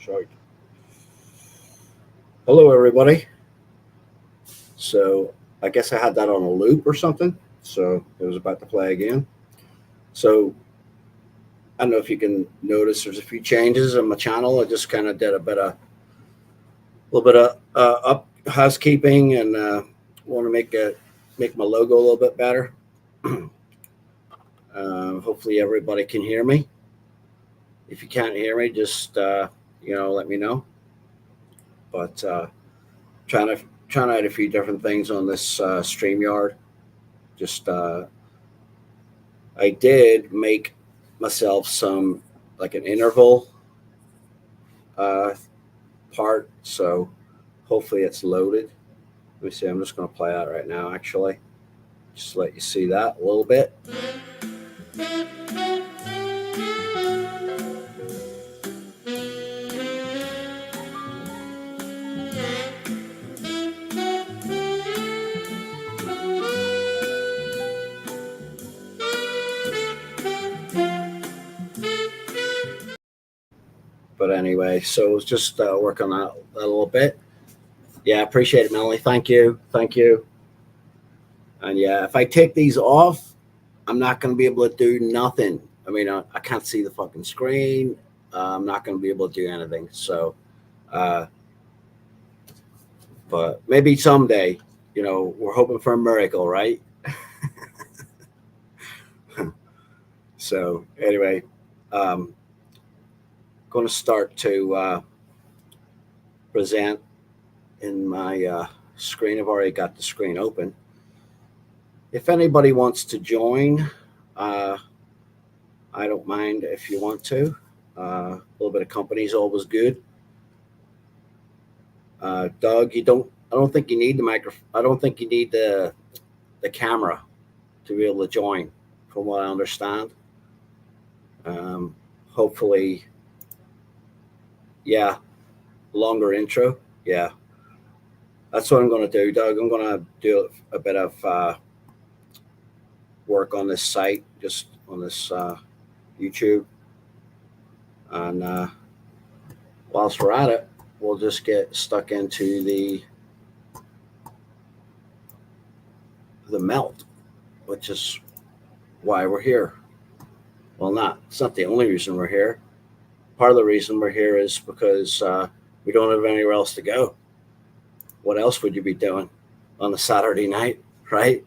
Shite. Hello, everybody. So I guess I had that on a loop or something. So it was about to play again. So I don't know if you can notice there's a few changes on my channel. I just kind of did little bit of up housekeeping and want to make my logo a little bit better. Hopefully everybody can hear me. If you can't hear me, just let me know. But trying to trying out a few different things on this StreamYard. Just I did make myself some like an interval uh, part, so hopefully it's loaded. Let me see. I'm just going to play out right now. Actually, just let you see that a little bit. But anyway, so I was just working on that a little bit. Yeah, appreciate it, Melanie. Thank you. And yeah, if I take these off, I'm not going to be able to do nothing. I mean, I can't see the fucking screen. I'm not going to be able to do anything. So, uh, but maybe someday, we're hoping for a miracle, right? So anyway, um, going to start to present in my screen. I've already got the screen open. If anybody wants to join, uh, I don't mind if you want to. A little bit of company is always good. Doug, you don't. I don't think you need the microphone. I don't think you need the camera to be able to join, from what I understand. Um, Hopefully, yeah, longer intro. Yeah, that's what I'm going to do, Doug. I'm going to do a bit of work on this site, just on this YouTube, and whilst we're at it, we'll just get stuck into the melt, which is why we're here. Well, it's not the only reason we're here. Part of the reason we're here is because we don't have anywhere else to go. What else would you be doing on a Saturday night, right?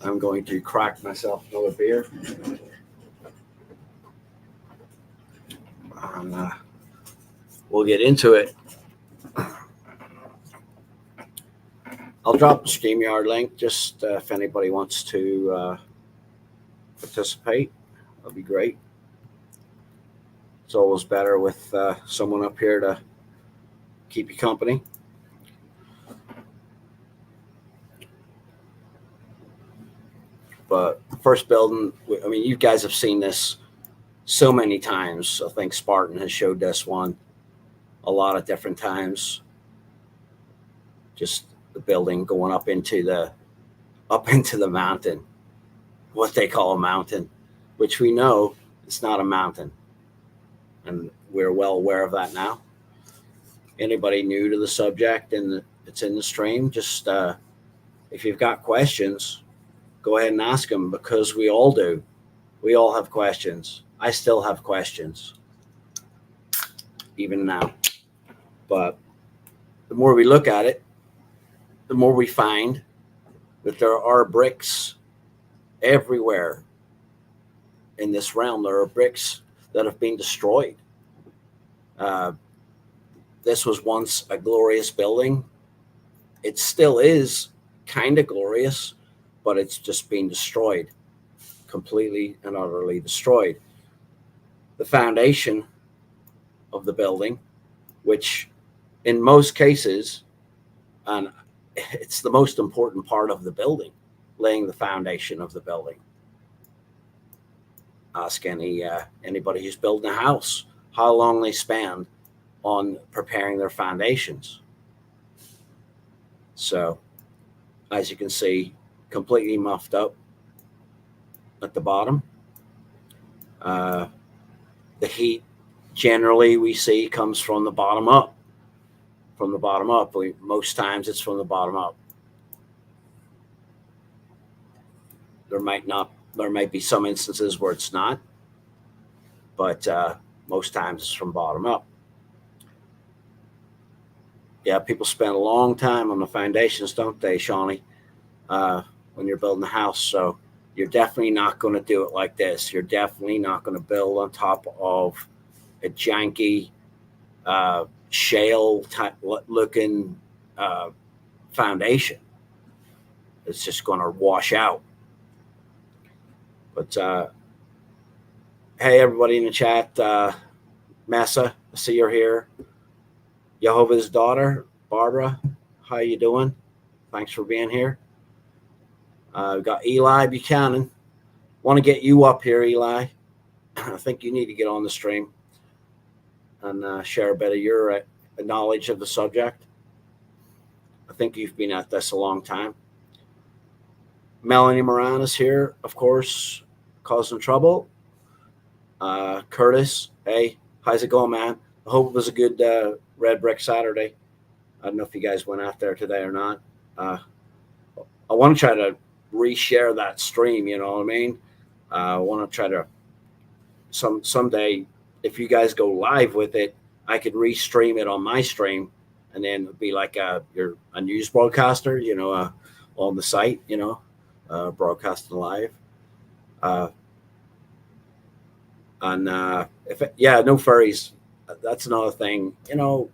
I'm going to crack myself another beer. And we'll get into it. I'll drop the StreamYard link just if anybody wants to participate. That'll be great. It's always better with someone up here to keep you company. But first building, I mean, you guys have seen this so many times. I think Spartan has showed this one a lot of different times. Just the building going up into the mountain, what they call a mountain, which we know it's not a mountain, and we're well aware of that now. Anybody new to the subject and it's in the stream, just if you've got questions, go ahead and ask them, because we all do. We all have questions. I still have questions, even now. But the more we look at it, the more we find that there are bricks everywhere in this realm. There are bricks that have been destroyed. This was once a glorious building. It still is kind of glorious, but it's just been destroyed, completely and utterly destroyed. The foundation of the building, which in most cases, and it's the most important part of the building, laying the foundation of the building. Ask anybody who's building a house how long they spend on preparing their foundations. So, as you can see, completely muffed up at the bottom. The heat generally we see comes from the bottom up. From the bottom up. Most times it's from the bottom up. There might be some instances where it's not, but most times it's from bottom up. Yeah, people spend a long time on the foundations, don't they, Shawnee? When you're building a house, so you're definitely not going to do it like this. You're definitely not going to build on top of a janky shale type looking foundation. It's just going to wash out. But hey, everybody in the chat, Massa, I see you're here. Jehovah's daughter, Barbara, how you doing? Thanks for being here. We've got Eli Buchanan. Want to get you up here, Eli. I think you need to get on the stream and share a bit of your knowledge of the subject. I think you've been at this a long time. Melanie Moran is here, of course, causing trouble. Curtis, hey, how's it going, man? I hope it was a good Red Brick Saturday. I don't know if you guys went out there today or not. I want to try to reshare that stream, you know what I mean? I want to try to someday, if you guys go live with it, I could restream it on my stream, and then it'd be like you're a news broadcaster, you know, on the site, you know, broadcasting live. No furries. That's another thing, you know.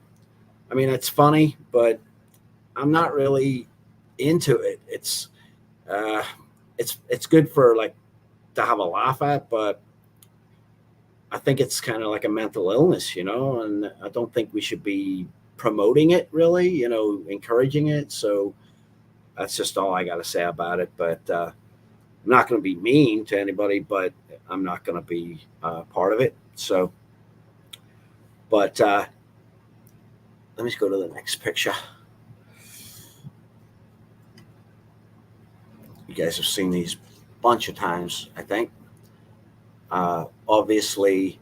I mean, it's funny, but I'm not really into it. It's good for like to have a laugh at, but I think it's kind of like a mental illness, you know, and I don't think we should be promoting it really, you know, encouraging it. So that's just all I got to say about it. But I'm not going to be mean to anybody, but I'm not going to be part of it. So, but let me just go to the next picture. You guys have seen these a bunch of times, I think. Obviously,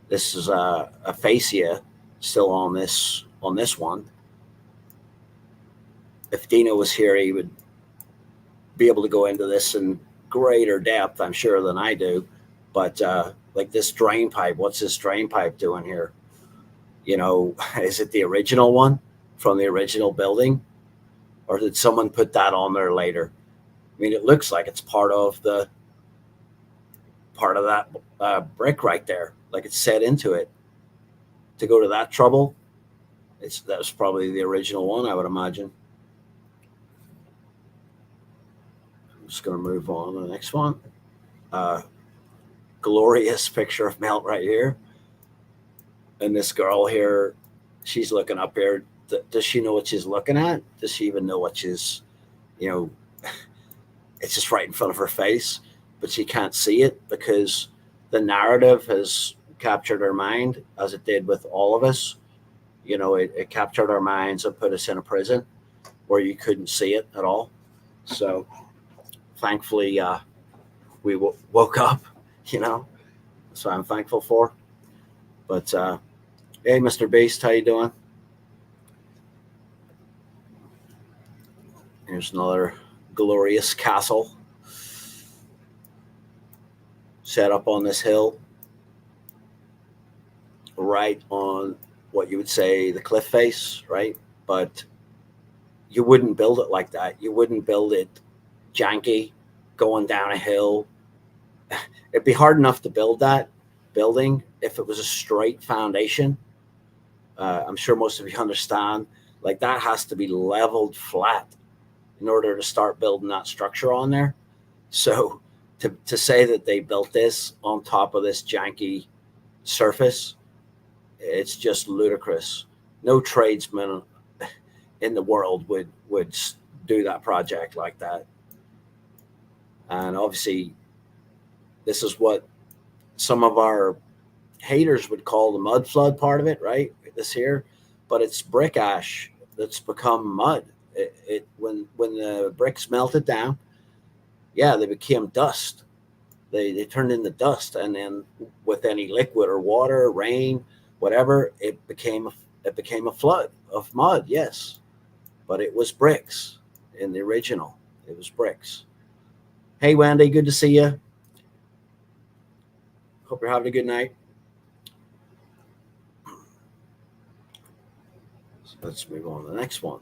this is a fascia still on this one. If Dino was here, he would be able to go into this in greater depth, I'm sure, than I do. But like this drain pipe, what's this drain pipe doing here? You know, is it the original one from the original building, or did someone put that on there later? I mean, it looks like it's part of that brick right there, like it's set into it. To go to that trouble, that was probably the original one, I would imagine. I'm just going to move on to the next one. Glorious picture of Melt right here. And this girl here, she's looking up here. Does she know what she's looking at? Does she even know what she's, you know, it's just right in front of her face, but she can't see it because the narrative has captured her mind, as it did with all of us. You know, it captured our minds and put us in a prison where you couldn't see it at all. So thankfully, we woke up, you know, so I'm thankful for. But hey, Mr. Beast, how you doing? Here's another glorious castle set up on this hill, right on what you would say the cliff face, right? But you wouldn't build it like that. You wouldn't build it janky, going down a hill. It'd be hard enough to build that building if it was a straight foundation. I'm sure most of you understand, like that has to be leveled flat in order to start building that structure on there. So to say that they built this on top of this janky surface, it's just ludicrous. No tradesman in the world would do that project like that. And obviously, this is what some of our haters would call the mud flood part of it, right? This here, but it's brick ash that's become mud. When the bricks melted down, yeah, they became dust. They turned into dust, and then with any liquid or water, rain, whatever, it became a flood of mud. Yes, but it was bricks in the original. It was bricks. Hey, Wendy, good to see you. Hope you're having a good night. So let's move on to the next one.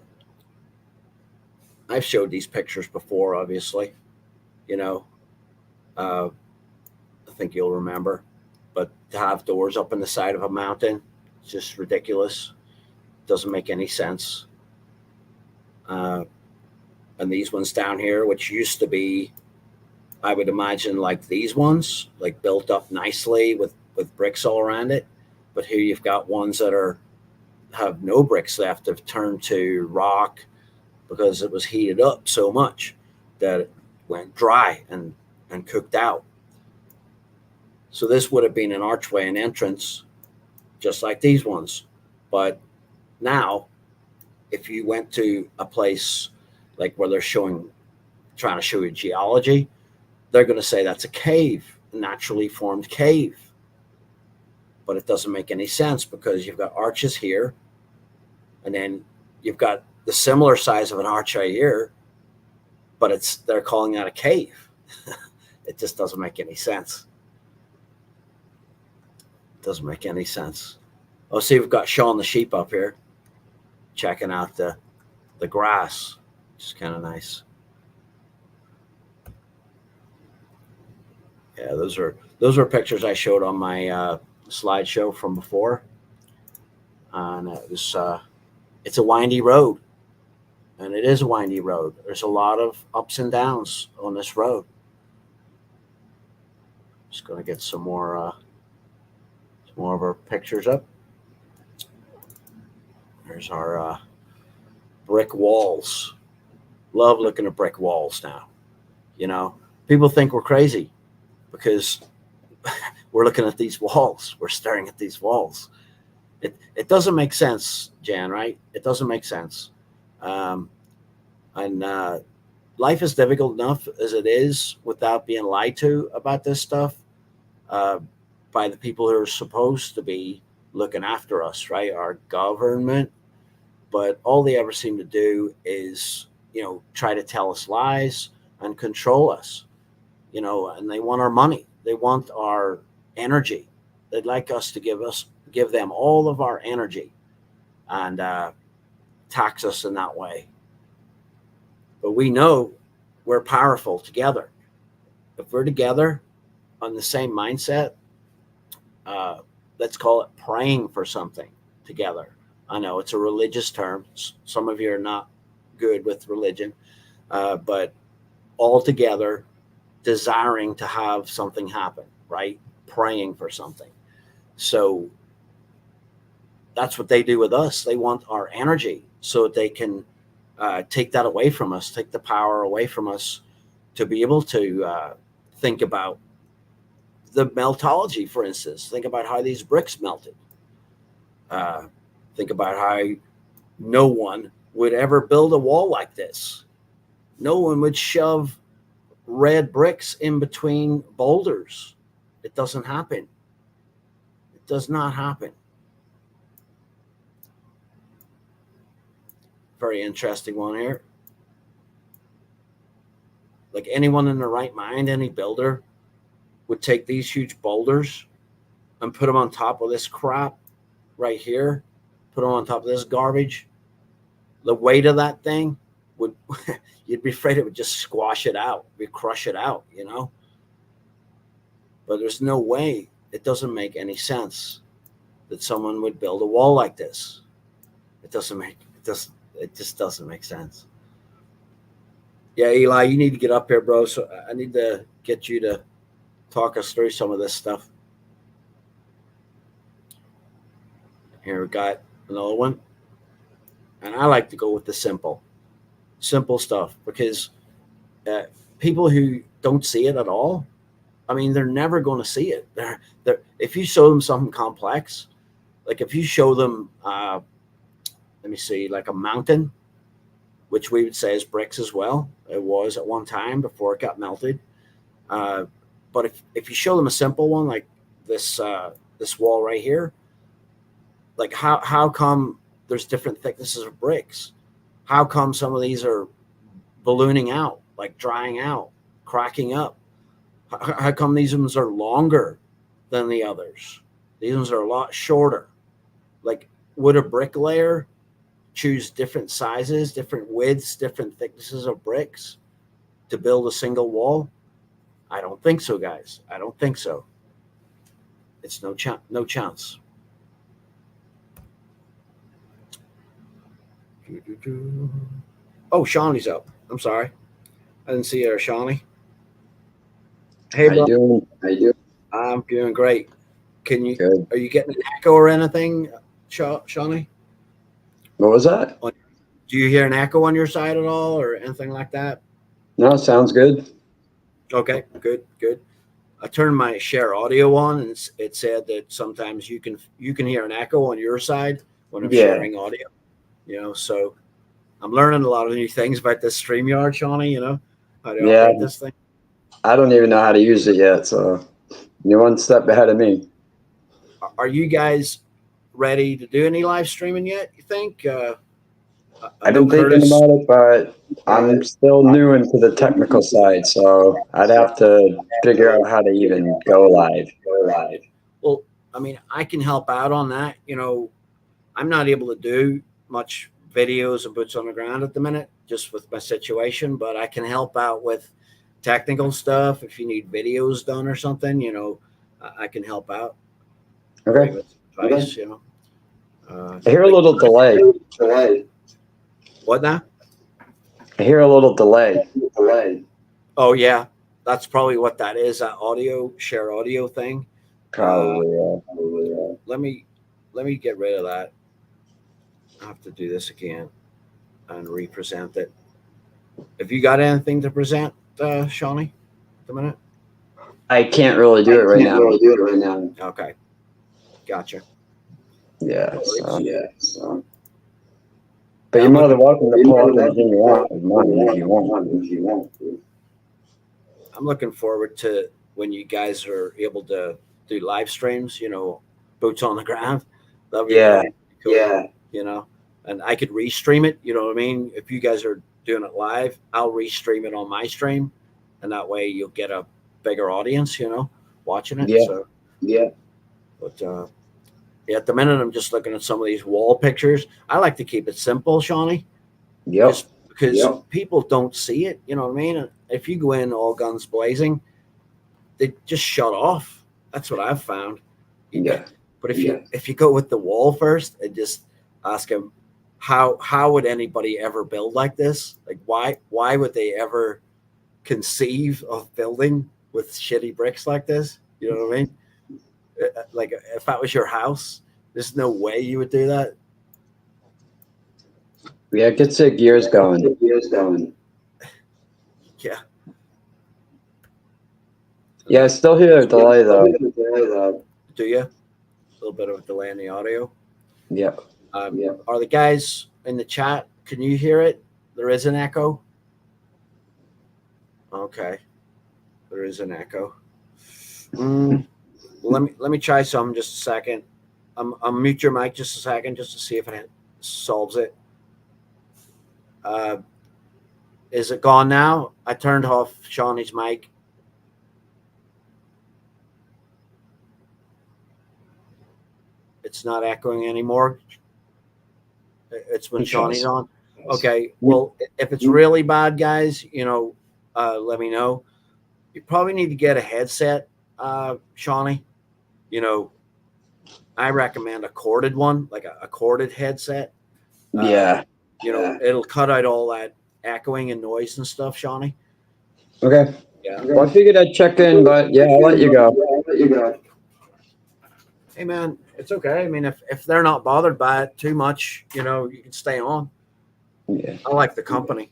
I've showed these pictures before, obviously. You know, I think you'll remember. But to have doors up in the side of a mountain, it's just ridiculous. Doesn't make any sense. And these ones down here, which used to be, I would imagine, like these ones, like built up nicely with bricks all around it. But here you've got ones that have no bricks left, have turned to rock because it was heated up so much that it went dry and cooked out. So this would have been an archway and entrance, just like these ones. But now, if you went to a place like where they're trying to show you geology, they're going to say that's a cave, a naturally formed cave. But it doesn't make any sense because you've got arches here, and then you've got the similar size of an arch right here, but they're calling that a cave. It just doesn't make any sense. It doesn't make any sense. Oh, see, we've got Sean the sheep up here checking out the grass, which is kind of nice. Yeah, those are pictures I showed on my slideshow from before, and it's a windy road, and it is a windy road. There's a lot of ups and downs on this road. Just going to get some more of our pictures up. There's our brick walls. Love looking at brick walls now. You know, people think we're crazy because we're looking at these walls. We're staring at these walls. It doesn't make sense, Jan, right? It doesn't make sense. And life is difficult enough as it is without being lied to about this stuff by the people who are supposed to be looking after us, right? Our government. But all they ever seem to do is, try to tell us lies and control us, and they want our money. They want our energy. They'd like us to give them all of our energy and tax us in that way. But we know we're powerful together. If we're together on the same mindset, let's call it praying for something together. I know it's a religious term. Some of you are not good with religion, but all together desiring to have something happen, right? Praying for something. So that's what they do with us. They want our energy so that they can take that away from us, take the power away from us to be able to think about the meltology, for instance. Think about how these bricks melted. Think about how no one would ever build a wall like this. No one would shove red bricks in between boulders. It doesn't happen. It does not happen. Very interesting one here. Like anyone in their right mind, any builder would take these huge boulders and put them on top of this crap right here, put them on top of this garbage. The weight of that thing would, you'd be afraid it would just squash it out, we'd crush it out, But there's no way, it doesn't make any sense that someone would build a wall like this. It just doesn't make sense. Yeah, Eli, you need to get up here, bro. So I need to get you to talk us through some of this stuff. Here we got another one. And I like to go with the simple stuff because people who don't see it at all, I mean, they're never going to see it. They're if you show them something complex, like if you show them, let me see, like a mountain, which we would say is bricks as well. It was at one time before it got melted. But if you show them a simple one like this wall right here, like how come there's different thicknesses of bricks? How come some of these are ballooning out, like drying out, cracking up? How come these ones are longer than the others? These ones are a lot shorter. Like, would a bricklayer choose different sizes, different widths, different thicknesses of bricks to build a single wall? I don't think so, guys. I don't think so. It's no chance. Oh, Shawnee's up. I'm sorry. I didn't see her, Shawnee. Hey, How you bro. doing? How you doing? I'm doing great. Good. Are you getting an echo or anything, Shawnee? What was that? Do you hear an echo on your side at all or anything like that? No, sounds good. Okay, good. I turned my share audio on, and it said that sometimes you can hear an echo on your side when I'm Yeah. sharing audio. So I'm learning a lot of new things about this StreamYard, Shawnee. How to Yeah. operate this thing. I don't even know how to use it yet, so you're one step ahead of me. Are you guys ready to do any live streaming yet? You think? I've been thinking about it, but I'm still new into the technical side, so I'd have to figure out how to even go live. Well, I mean, I can help out on that. I'm not able to do much videos and boots on the ground at the minute, just with my situation, but I can help out with technical stuff. If you need videos done or something, I can help out. Okay. With advice, I hear a little delay. What now? I hear a little delay. Oh yeah, that's probably what that is. That share audio thing. Probably, yeah. Let me get rid of that. I have to do this again and represent it. Have you got anything to present, Shawnee, at the minute? I can't really do it right now. Okay, gotcha. Yeah, so. But you're more than welcome to pull up anything you want with money if you want. I'm looking forward to when you guys are able to do live streams, boots on the ground. That'd be really cool, and I could restream it. You know what I mean? If you guys are doing it live, I'll restream it on my stream, and that way you'll get a bigger audience, watching it. Yeah. So, but at the minute, I'm just looking at some of these wall pictures. I like to keep it simple, Shawnee. Yep. Just because people don't see it, you know what I mean? If you go in all guns blazing, they just shut off. That's what I've found. Yeah. But if you go with the wall first and just ask them how would anybody ever build like this? Like why would they ever conceive of building with shitty bricks like this? You know what I mean? Like if that was your house, there's no way you would do that. Yeah, it gets the gears going. Yeah. Yeah, I still hear a delay though. Do you? A little bit of a delay in the audio. Yep. Are the guys in the chat? Can you hear it? There is an echo. Okay. There is an echo. Let me try some just a second. I'll mute your mic just a second just to see if it solves it. Is it gone now? I turned off Shawnee's mic. It's not echoing anymore. It's when Shawnee's on. Okay. Well, if it's really bad, guys, let me know. You probably need to get a headset, Shawnee. I recommend a corded one, like a corded headset. It'll cut out all that echoing and noise and stuff, Shawnee. Okay. Yeah. Well, I figured I'd check in, but yeah, I'll let you go. Hey man, it's okay. I mean, if they're not bothered by it too much, you can stay on. Yeah. I like the company.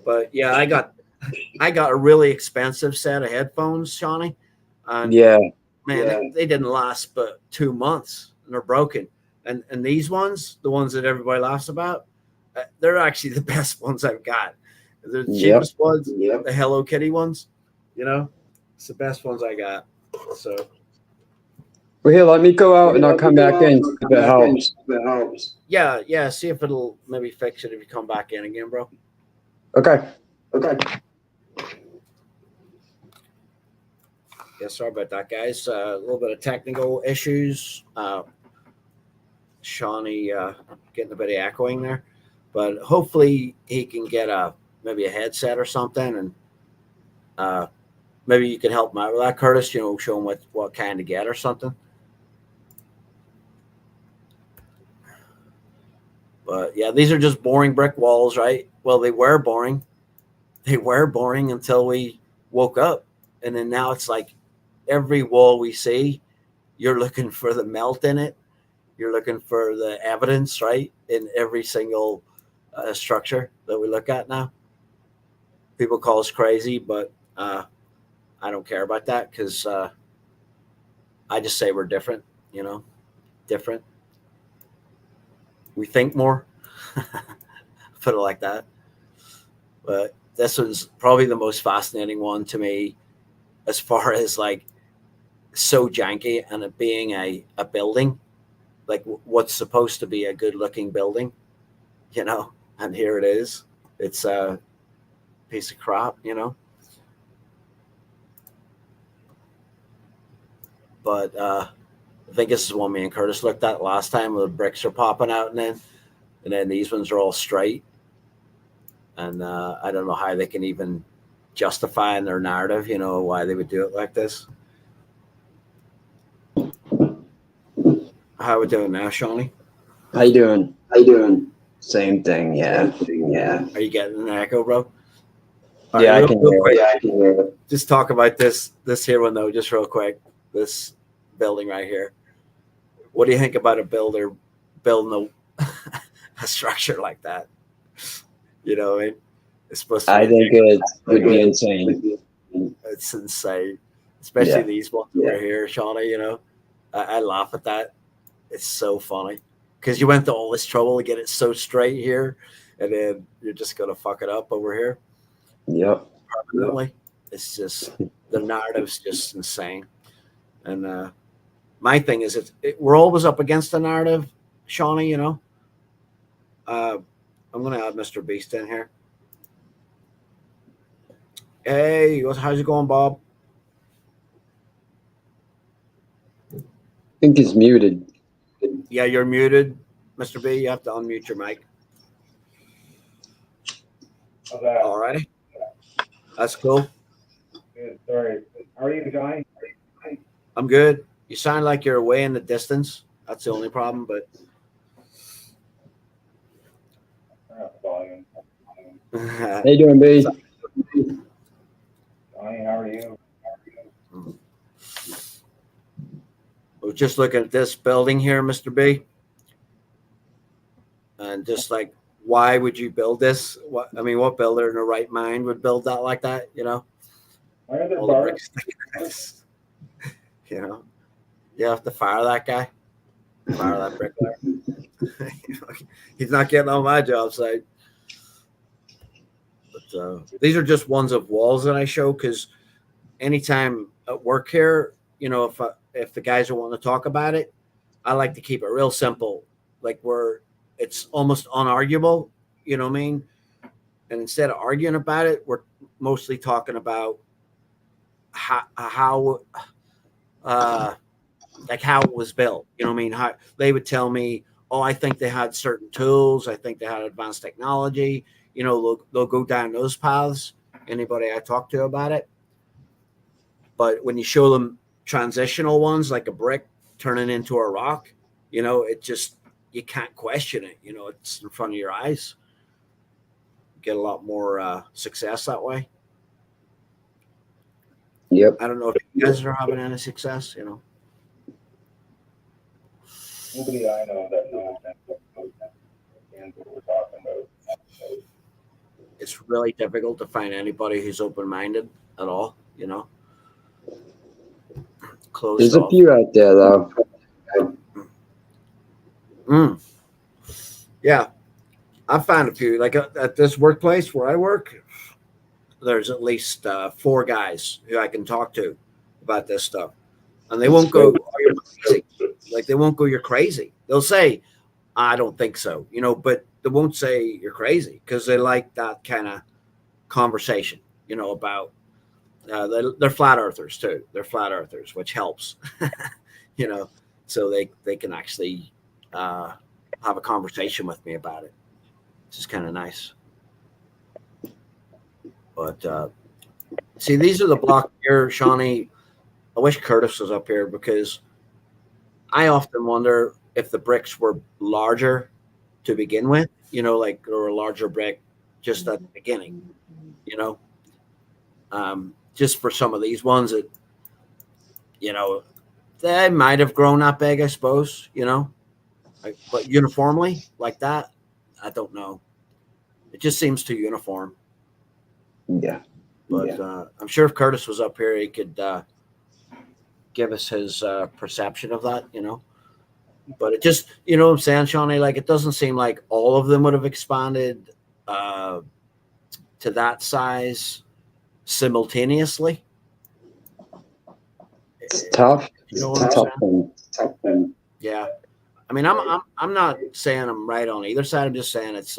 But yeah, I got a really expensive set of headphones, Shawnee. And man, they didn't last but 2 months and they're broken. And these ones, the ones that everybody laughs about, they're actually the best ones I've got. They're the cheapest ones, the Hello Kitty ones. It's the best ones I got. So Well, here, let me go out and I'll come back in if it helps. Yeah. See if it'll maybe fix it if you come back in again, bro. Okay. Yeah, sorry about that, guys. A little bit of technical issues. Shawnee getting a bit of echoing there, but hopefully he can get maybe a headset or something, and maybe you can help him out with that, Curtis. Show him what kind to get or something. But yeah, these are just boring brick walls, right? Well, they were boring. They were boring until we woke up, and then now it's like every wall we see, you're looking for the melt in it. You're looking for the evidence, right, in every single structure that we look at now. People call us crazy, but I don't care about that because I just say we're different, different. We think more, put it like that. But this was probably the most fascinating one to me as far as like so janky and it being a building, like what's supposed to be a good looking building, and here it is. It's a piece of crap, But I think this is one me and Curtis looked at last time where the bricks are popping out and then these ones are all straight. And I don't know how they can even justify in their narrative, why they would do it like this. How we doing now, Shawnee? How you doing? Same thing, yeah. Are you getting an echo, bro? Yeah, I can hear it. Just talk about this here one though, just real quick. This building right here. What do you think about a builder building a structure like that? You know what I mean? It's supposed to be. I think it would be insane. It's insane, especially these ones over here, Shawnee. I laugh at that. It's so funny because you went to all this trouble to get it so straight here, and then you're just gonna fuck it up over here. Yep. Permanently. It's just the narrative's just insane. And my thing is, we're always up against the narrative, Shawnee. I'm gonna add Mr. Beast in here. Hey, how's it going, Bob? I think he's muted. Yeah, you're muted, Mr. B. You have to unmute your mic. Okay. All right. That's cool. Good. Sorry. How are you, Johnny? I'm good. You sound like you're way in the distance. That's the only problem, but Turn up the volume. How you doing, B? Johnny, how are you? I was just looking at this building here, Mr. B. And just like, why would you build this? What builder in their right mind would build that like that, Why are there All the bars? bricks. You have to fire that guy. Fire that bricklayer. He's not getting on my job site. But these are just ones of walls that I show because anytime at work here, if the guys are wanting to talk about it, I like to keep it real simple, like where it's almost unarguable. You know what I mean? And instead of arguing about it, we're mostly talking about how it was built. You know what I mean? How they would tell me, oh, I think they had certain tools. I think they had advanced technology. They'll go down those paths. Anybody I talk to about it. But when you show them transitional ones, like a brick turning into a rock, it just, you can't question it. It's in front of your eyes. Get a lot more success that way. Yep. I don't know if you guys are having any success, Nobody I know that knows what we're talking about. It's really difficult to find anybody who's open-minded at all, Closed There's off. a few out there, though. Yeah, I found a few. Like at this workplace where I work, there's at least 4 guys who I can talk to about this stuff, and they won't go, "Oh, you're crazy." Like they won't go, "You're crazy." They'll say, "I don't think so," but they won't say you're crazy because they like that kind of conversation, about they're flat earthers too. They're flat earthers, which helps, so they can actually have a conversation with me about it, which is kind of nice. But see, these are the blocks here, Shawnee. I wish Curtis was up here because I often wonder if the bricks were larger to begin with, or a larger brick just at the beginning, just for some of these ones that, they might have grown that big, I suppose, but uniformly like that, I don't know. It just seems too uniform. Yeah. But I'm sure if Curtis was up here, he could give us his perception of that, But it just, what I'm saying, Shawnee, like it doesn't seem like all of them would have expanded to that size simultaneously. It's tough. You know It's what a I'm tough saying? thing. Tough thing. Yeah. I mean, I'm not saying I'm right on either side. I'm just saying it's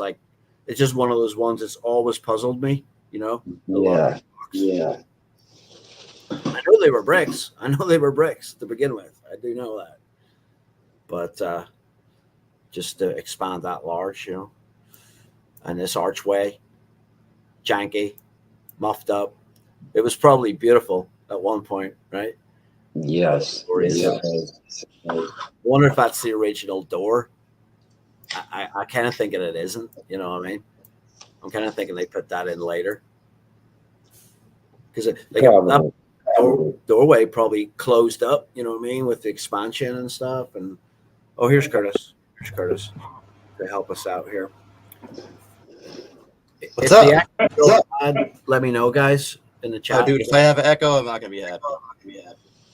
just one of those ones that's always puzzled me, the large blocks. Yeah. I know they were bricks. To begin with. I do know that. But just to expand that large, and this archway, janky, muffed up. It was probably beautiful at one point, right? Yes. I wonder if that's the original door. I kind of thinking it isn't. You know what I mean? I'm kind of thinking they put that in later because that doorway probably closed up. You know what I mean, with the expansion and stuff. And here's Curtis. To help us out here. What's up? Let me know, guys, in the chat. Oh, dude, if I have an echo, I'm not gonna be happy.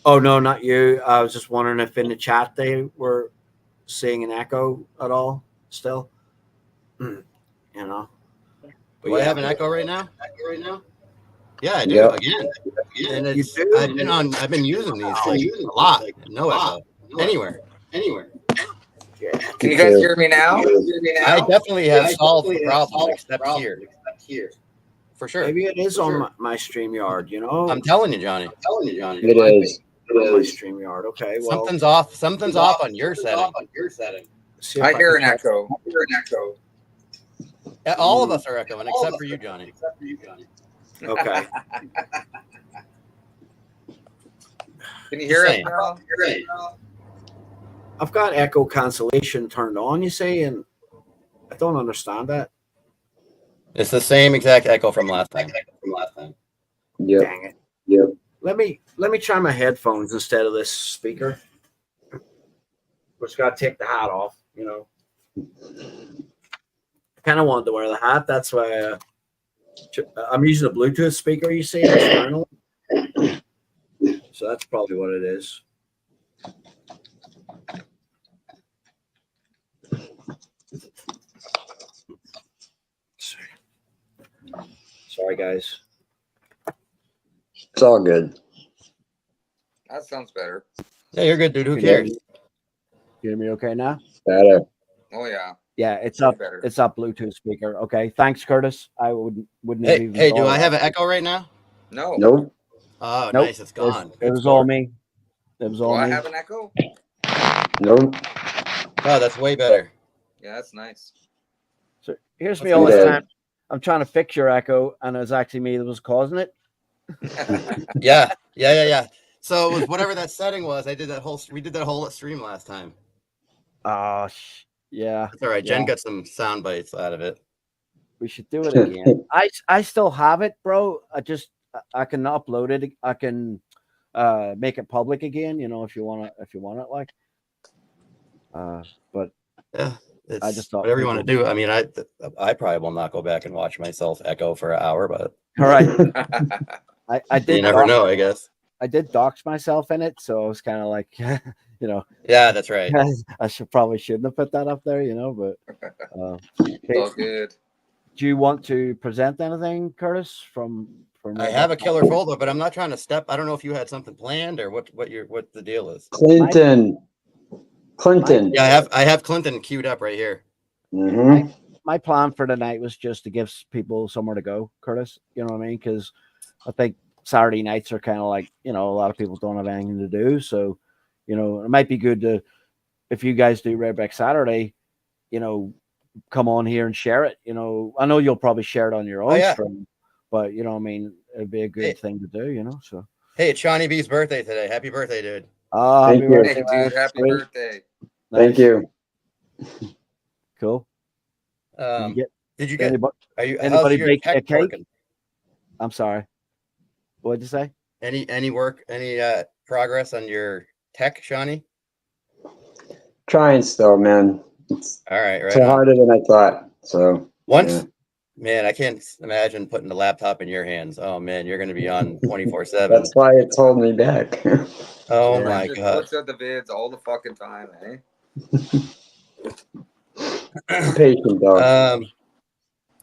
Oh no, not you. I was just wondering if in the chat they were seeing an echo at all still. But Do I have an echo right now? Yeah, I do. Yep. Again. And You it's do? I've been using these a lot. No echo. Anywhere. Yeah. Can you guys hear me now? I definitely have solved the problem except here. For sure. Maybe it is on my StreamYard, I'm telling you, Johnny. It is. on my StreamYard. Okay, well, Something's off on your setting. see if I hear can an check- echo. All of us are echoing except for you, Johnny. Okay. Can you hear us Same. now? I've got echo cancellation turned on, you say, and I don't understand that. It's the same exact echo from last time. Yep. Dang it. Yep. Let me try my headphones instead of this speaker. Just got to take the hat off, I kind of wanted to wear the hat. That's why I'm using a Bluetooth speaker, you see, external. So that's probably what it is. Sorry, guys. It's all good. That sounds better. Yeah, you're good, dude. Who cares? You hear me okay now? Better. Oh yeah. Yeah, it's Way up. better. It's up Bluetooth speaker. Okay, thanks, Curtis. I wouldn't have even. Hey, do thought I of have that. an echo right now? No. Nope. Oh, Nope. nice. It's gone. It was all me. It was Do all I me. have an echo? Nope. Oh, that's way better. Yeah, that's nice. So here's me That's all the good. time. I'm trying to fix your echo, and it's actually me that was causing it. Yeah. So it was whatever that setting was. We did that whole stream last time. Oh, yeah. That's all right. Jen Yeah. got some sound bites out of it. We should do it again. I still have it, bro. I can upload it. I can make it public again. If you want it, like. But Yeah. It's I just thought whatever you people- want to do. I mean, I probably will not go back and watch myself echo for an hour, but all right. I did. you never know, I guess. I did dox myself in it, so I was kind of like, Yeah, that's right. I shouldn't have put that up there, but It's all good. do you want to present anything, Curtis? From I have a killer folder, but I'm not trying to step. I don't know if you had something planned or what the deal is. Clinton. Clinton. Yeah, I have Clinton queued up right here. Hmm. My plan for tonight was just to give people somewhere to go, Curtis. You know what I mean? Because I think Saturday nights are kind of like, a lot of people don't have anything to do. So, it might be good to, if you guys do Redback Saturday, come on here and share it. I know you'll probably share it on your own stream, but I mean, it'd be a good thing to do, so. Hey, it's Shawnee B's birthday today. Happy birthday, dude. Thank Happy you. birthday, Hey, man. dude, happy Sweet. birthday. Thank Nice. you. Cool. Did you get Did you get? anybody, How's anybody your bake a tech cake? working? I'm sorry. What'd you say? Any progress on your tech, Shawnee? Trying still, man. It's All right, right so on. harder than I thought. So Once, yeah. man, I can't imagine putting the laptop in your hands. Oh man, you're going to be on 24/7. That's why it's holding me back. Oh Yeah. my god. Puts out the vids all the fucking time, eh? Patient though.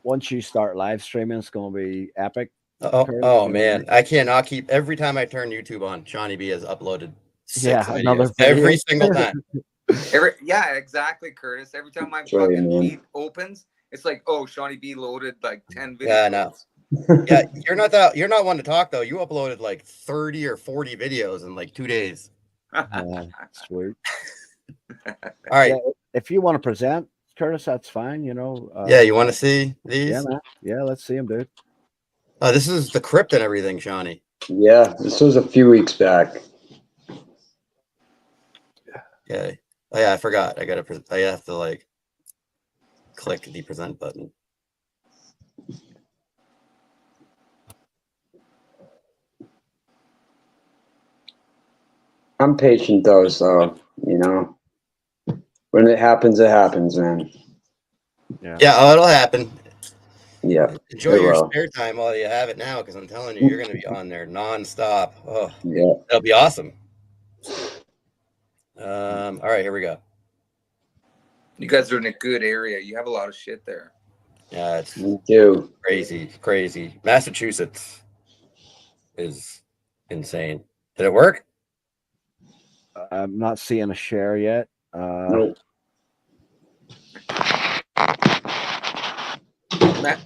Once you start live streaming, it's going to be epic. Oh man, I cannot keep every time I turn YouTube on. Shawnee B has uploaded 6 another videos video. every single time. Yeah, exactly, Curtis. Every time my Sorry, fucking man. feed opens, it's like, oh, Shawnee B loaded like 10 videos. Yeah, I know. Yeah, you're not one to talk though. You uploaded like 30 or 40 videos in like 2 days. Sweet. All right. Yeah, if you want to present, Curtis, that's fine. Yeah, you want to see these? Yeah, man. Yeah, let's see them, dude. This is the crypt and everything, Shawnee. Yeah, this was a few weeks back. Yeah. Oh yeah, I forgot. I have to like click the present button. I'm patient though, so when it happens, man. Yeah, it'll happen. Yeah. Enjoy it your will. spare time while you have it now, because I'm telling you, you're going to be on there nonstop. Oh, Yeah. that'll be awesome. All right, here we go. You guys are in a good area. You have a lot of shit there. Yeah, it's Me too. crazy. Massachusetts is insane. Did it work? I'm not seeing a share yet. Nope.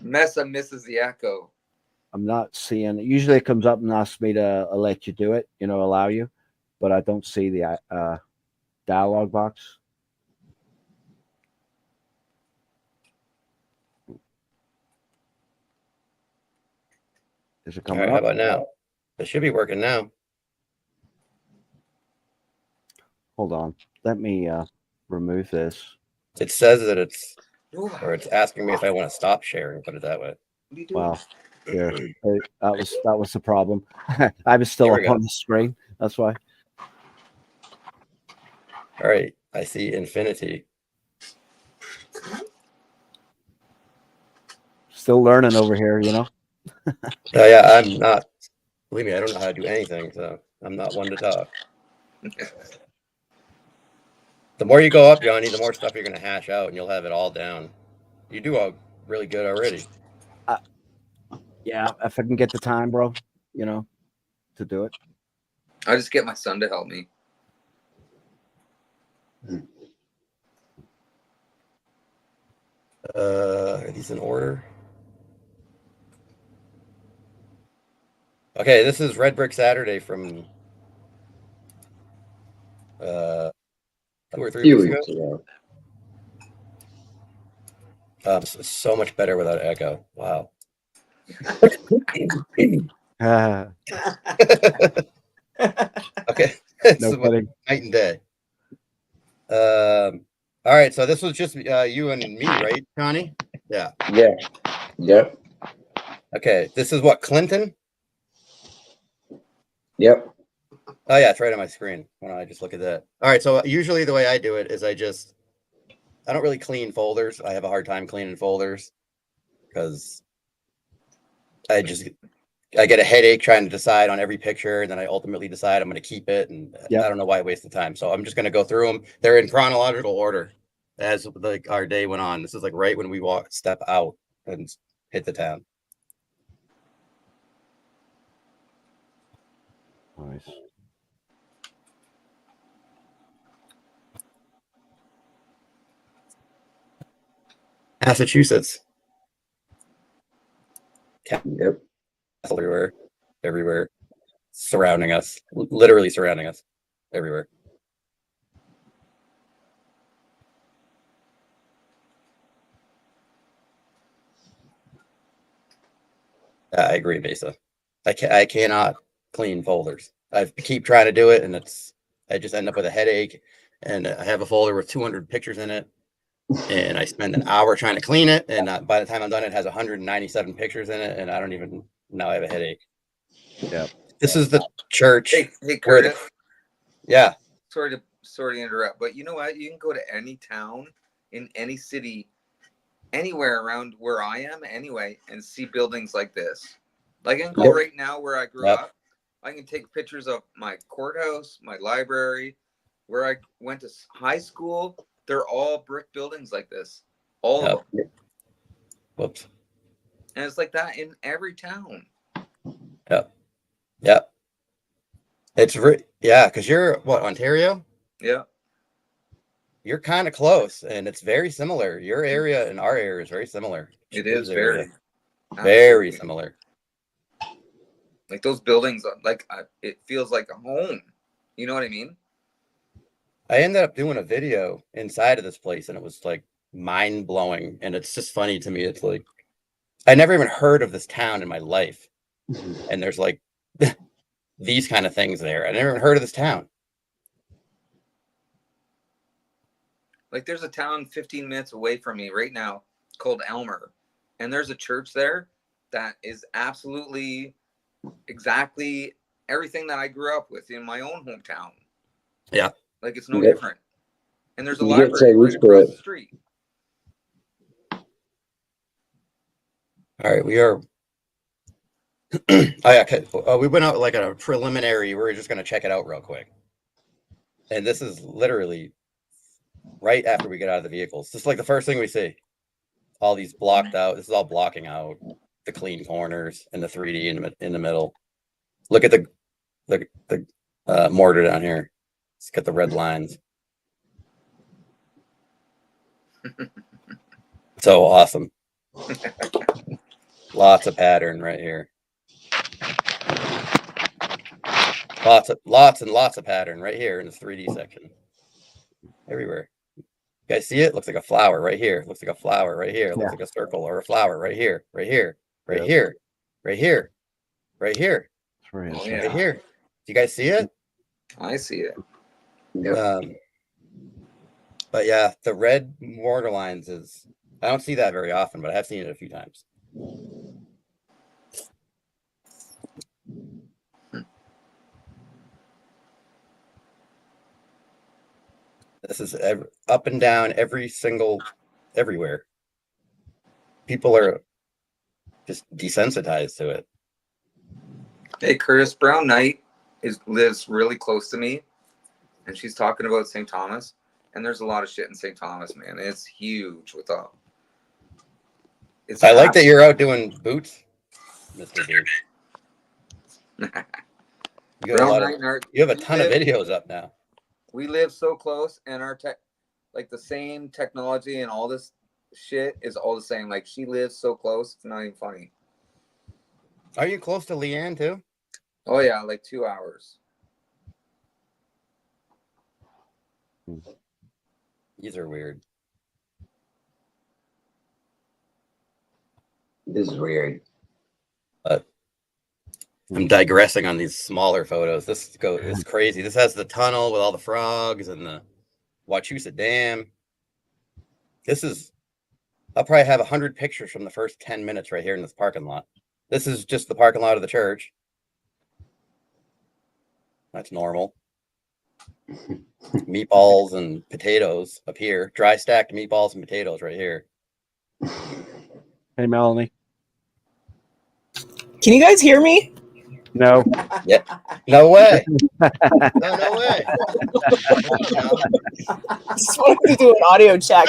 Mesa misses the echo. I'm not seeing. Usually, it comes up and asks me to let you do it. Allow you, but I don't see the dialog box. Is it All coming right, up? how about now? It should be working now. Hold on. Let me remove this. It says that it's asking me if I want to stop sharing. Put it that way. Wow. Here. Hey, that was the problem. I was still Here we up go. on the screen. That's why. All right, I see infinity. Still learning over here, Oh yeah, I'm not. Believe me, I don't know how to do anything, so I'm not one to talk. The more you go up, Johnny, the more stuff you're going to hash out, and you'll have it all down. You do all really good already. Yeah, if I can get the time, bro, to do it. I just get my son to help me. Are these in order? Okay, this is Red Brick Saturday from 2 or 3 weeks ago. So much better without echo. Wow. Okay. No kidding. Night and day. All right, so this was just you and me, right, Johnny? Yeah. Yeah. Yep. Okay, this is what, Clinton? Yep. Oh yeah, it's right on my screen. Why don't I just look at that? All right, so usually the way I do it is I don't really clean folders. I have a hard time cleaning folders because I get a headache trying to decide on every picture, and then I ultimately decide I'm going to keep it, and I don't know why I waste the time. So I'm just going to go through them. They're in chronological order as like our day went on. This is like right when we step out and hit the town. Nice. Massachusetts. Yep. Everywhere, surrounding us, literally surrounding us, everywhere. I agree, Mesa. I cannot clean folders. I keep trying to do it, and I just end up with a headache. And I have a folder with 200 pictures in it, and I spend an hour trying to clean it. And by the time I'm done, it has 197 pictures in it, and I don't even now I have a headache. Yeah. This is the church. Hey, where Curtis. Yeah. Sorry to interrupt, but you know what? You can go to any town in any city, anywhere around where I am, anyway, and see buildings like this. Like I can go right now where I grew up. I can take pictures of my courthouse, my library, where I went to high school. They're all brick buildings like this, all of them. Whoops. And it's like that in every town. Yep. It's because you're what, Ontario? Yeah. You're kind of close, and it's very similar. Your area and our area is very similar. It is very very similar. Like those buildings, like it feels like a home. You know what I mean? I ended up doing a video inside of this place, and it was like mind blowing. And it's just funny to me. It's like I never even heard of this town in my life, and there's like these kind of things there. I never even heard of this town. Like there's a town 15 minutes away from me right now called Elmer, and there's a church there that is absolutely exactly everything that I grew up with in my own hometown. Yeah. Like it's no different. And there's a You library get so right used to across it. the street. All right, we are. Oh yeah, okay. We went out like a preliminary. We're just gonna check it out real quick, and this is literally right after we get out of the vehicles. This is like the first thing we see. All these blocked out. This is all blocking out the clean corners and the 3D in the middle. Look at the mortar down here. Let's get the red lines. So awesome. Lots of pattern right here. Lots and lots of pattern right here in the 3D section. Everywhere. You guys see it? Looks like a flower right here. Looks like a flower right here. Looks like a circle or a flower right here. Right here. Right here. Right here. Right here. Oh, Right here. Do you guys see it? I see it. Yep. But yeah, the red mortar lines is I don't see that very often, but I have seen it a few times. This is up and down everywhere. People are just desensitized to it. Hey, Curtis, Brown Knight lives really close to me, and she's talking about St. Thomas, and there's a lot of shit in St. Thomas, man. It's huge with all. I like that you're out doing boots, Mr. Dude. You have a ton of videos up now. We live so close, and our like the same technology and all this shit is all the same. Like she lives so close, it's not even funny. Are you close to Leanne too? Oh yeah, like 2 hours. These are weird. This is weird. I'm digressing on these smaller photos. This is crazy. This has the tunnel with all the frogs and the Wachusett Dam. I'll probably have 100 pictures from the first 10 minutes right here in this parking lot. This is just the parking lot of the church. That's normal. Meatballs and potatoes up here. Dry stacked meatballs and potatoes right here. Hey, Melanie. Can you guys hear me? No. Yeah. No way. No way. Just wanted to do an audio check.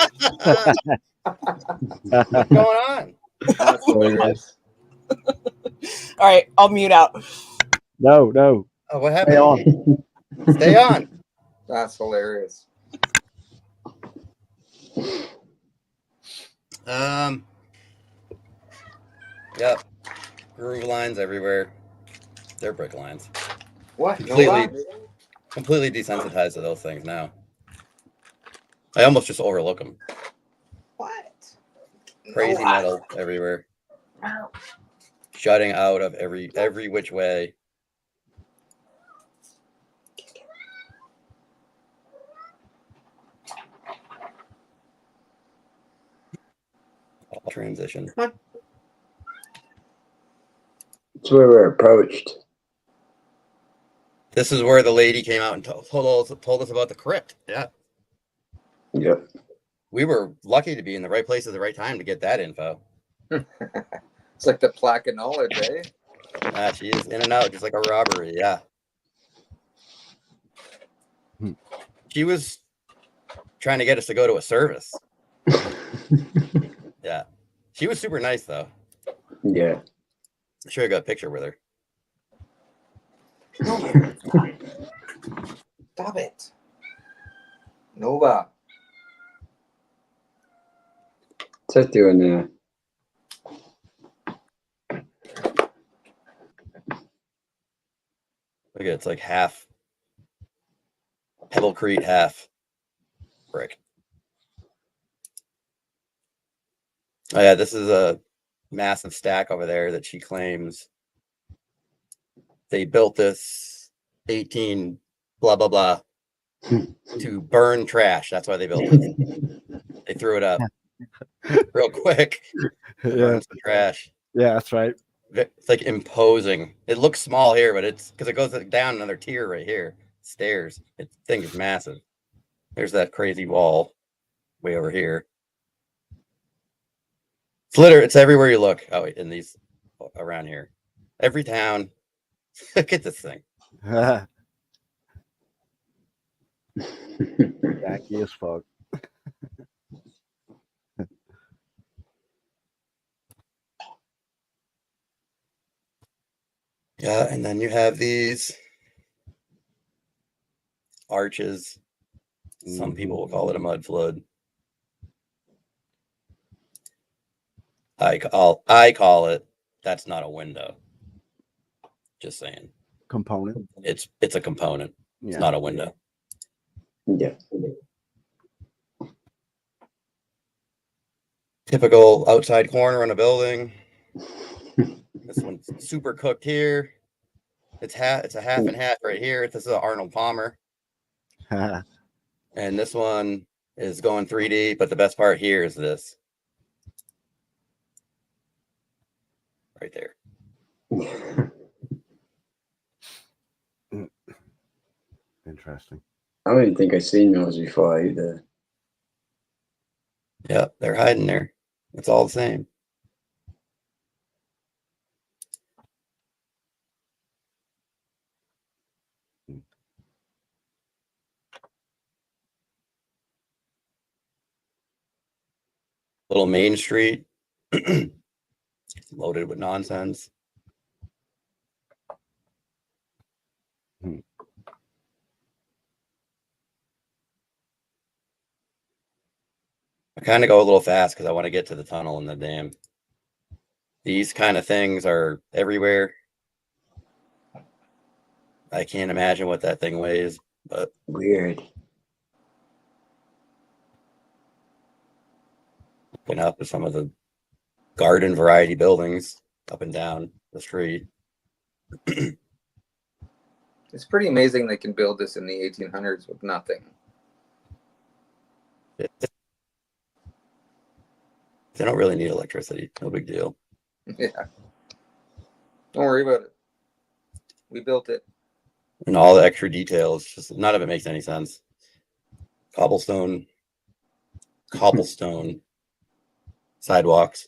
What's going on? All right, I'll mute out. No. Oh, what happened? Stay on. That's hilarious. Yep. Groove lines everywhere. They're brick lines. What? Completely desensitized to those things now. I almost just overlook them. What? Crazy No, metal everywhere. Shutting out of every which way. All transition. It's where we're approached. This is where the lady came out and told us about the crypt. Yeah. Yep. We were lucky to be in the right place at the right time to get that info. It's like the plaque of knowledge, eh? She is in and out just like a robbery. Yeah. She was trying to get us to go to a service. Yeah. She was super nice, though. Yeah. I should have got a picture with her. No. Stop it. Nova. What's that doing there? Look at it, it's like half Pebblecrete, half brick. Oh yeah, this is a massive stack over there that she claims they built this 18 blah blah blah to burn trash. That's why they built it. They threw it up real quick. Burn some trash. Yeah, that's right. It's like imposing. It looks small here, but it's because it goes down another tier right here. Stairs. It thing is massive. There's that crazy wall way over here. It's everywhere you look. Oh, in these around here. Every town. Look at this thing. Wacky as fuck. Yeah, and then you have these arches. Some people will call it a mud flood. I call it. That's not a window. Just saying. Component. It's a component. Yeah. It's not a window. Yeah. Typical outside corner in a building. This one's super cooked here. It's a half and half right here. This is an Arnold Palmer. And this one is going 3D, but the best part here is this. Right there. Interesting. I don't even think I've seen those before either. Yeah, they're hiding there. It's all the same. Little Main Street. Loaded with nonsense. I kind of go a little fast because I want to get to the tunnel and the dam. These kind of things are everywhere. I can't imagine what that thing weighs, but Weird. looking up at some of the garden variety buildings up and down the street. It's pretty amazing they can build this in the 1800s with nothing. They don't really need electricity. No big deal. Yeah. Don't worry about it. We built it. And all the extra details, just none of it makes any sense. Cobblestone sidewalks.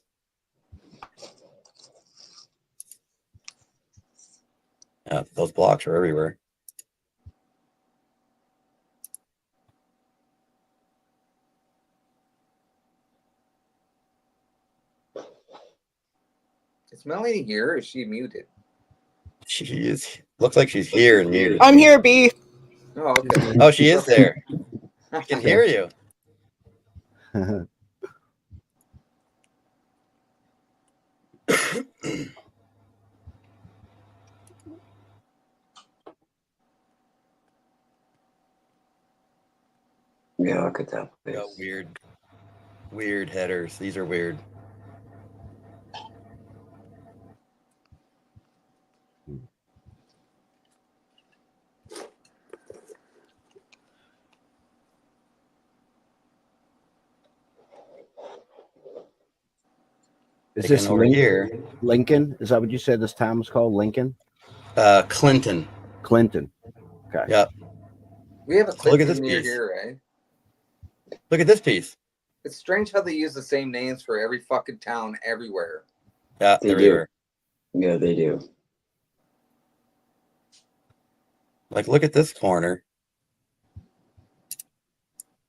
Yeah, those blocks are everywhere. Is Melanie here or is she muted? She is. Looks like she's here and muted. I'm here, B. Oh, okay. Oh, she is there. I can hear you. Look at that place. Got weird headers. These are weird. Is Taking this over here? Lincoln? Is that what you said this town was called? Lincoln? Clinton. Clinton. Okay. Yeah. We have a Look at Clinton this near piece. here, right? Look at this piece. It's strange how they use the same names for every fucking town everywhere. Yeah, They there we do. are. Yeah, they do. Like, look at this corner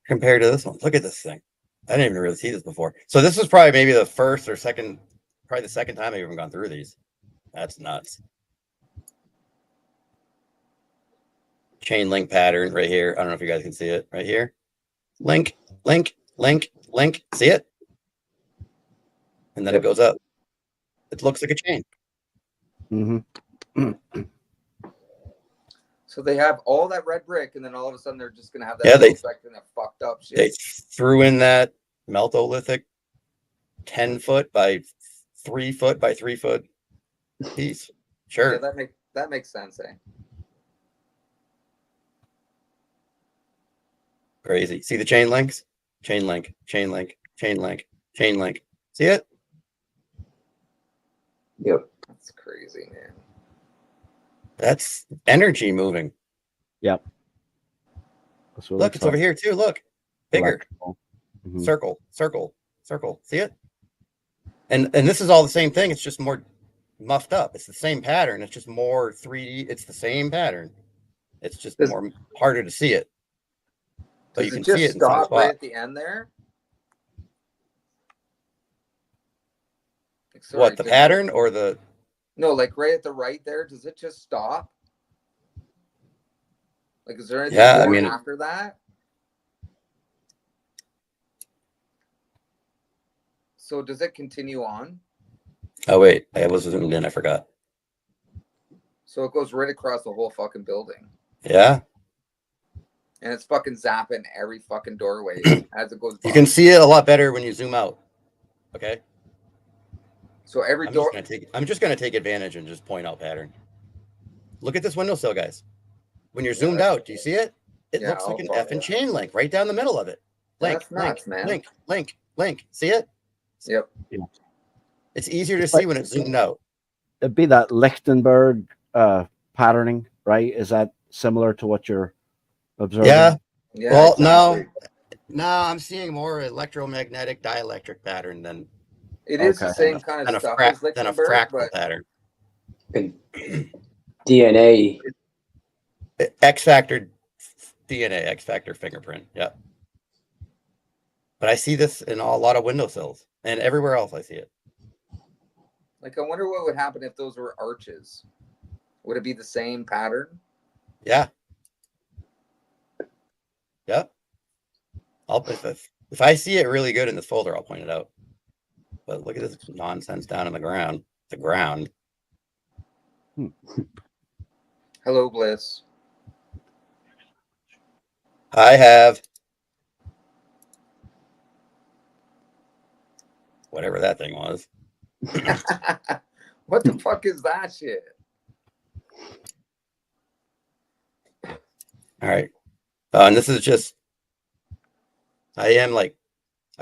compared to this one. Look at this thing. I didn't even really see this before. So this was probably maybe the first or second, probably the second time I've even gone through these. That's nuts. Chain link pattern right here. I don't know if you guys can see it right here. Link, link, link, link. See it? And then it goes up. It looks like a chain. Mm-hmm. So they have all that red brick, and then all of a sudden they're just gonna have that Yeah, they- section of fucked up shit. They threw in that Meltolithic 10-foot by 3-foot by 3-foot piece. Sure. Yeah, that makes sense, eh? Crazy. See the chain links? Chain link, chain link, chain link, chain link. See it? Yep. That's crazy, man. That's energy moving. Yep. That's what Look, it's over here too. Look. Bigger. Mhm. Circle, circle, circle. See it? And this is all the same thing. It's just more muffed up. It's the same pattern. It's just more 3D. It's the same pattern. It's just Does- more harder to see it. But you Does can it just see it in some stop right spot. at the end there? Like, sorry, What, the does it- pattern or the No, like right at the right there. Does it just stop? Like, is there anything Yeah, I more mean- after that? So does it continue on? Oh wait, I was zoomed in, I forgot. So it goes right across the whole fucking building, Yeah. and it's fucking zapping every fucking doorway as it goes by. You can see it a lot better when you zoom out. Okay. So every I'm door. just gonna take advantage and just point out pattern. Look at this windowsill, guys. When you're Yeah, zoomed that's- out, do you see it? It Yeah, looks like I'll an follow effing that. chain link right down the middle of it. Link, That's nuts, link, man. link, link, link. See it? Yep. It's easier to It's see like- when it's zoomed out. It'd be that Lichtenberg patterning, right? Is that similar to what you're observing? Yeah. Yeah. Well, exactly. no, I'm seeing more electromagnetic dielectric pattern than It is the Okay. same kind of stuff as than a Lichtenberg, fractal but pattern. DNA. X factor DNA, X factor fingerprint. Yeah. But I see this in a lot of windowsills and everywhere else I see it. like I wonder what would happen if those were arches. Would it be the same pattern? Yeah. Yep. If I see it really good in this folder, I'll point it out. But look at this nonsense down on the ground. The ground. Hello, Bliss. I have whatever that thing was. What the fuck is that shit? All right. And this is just, I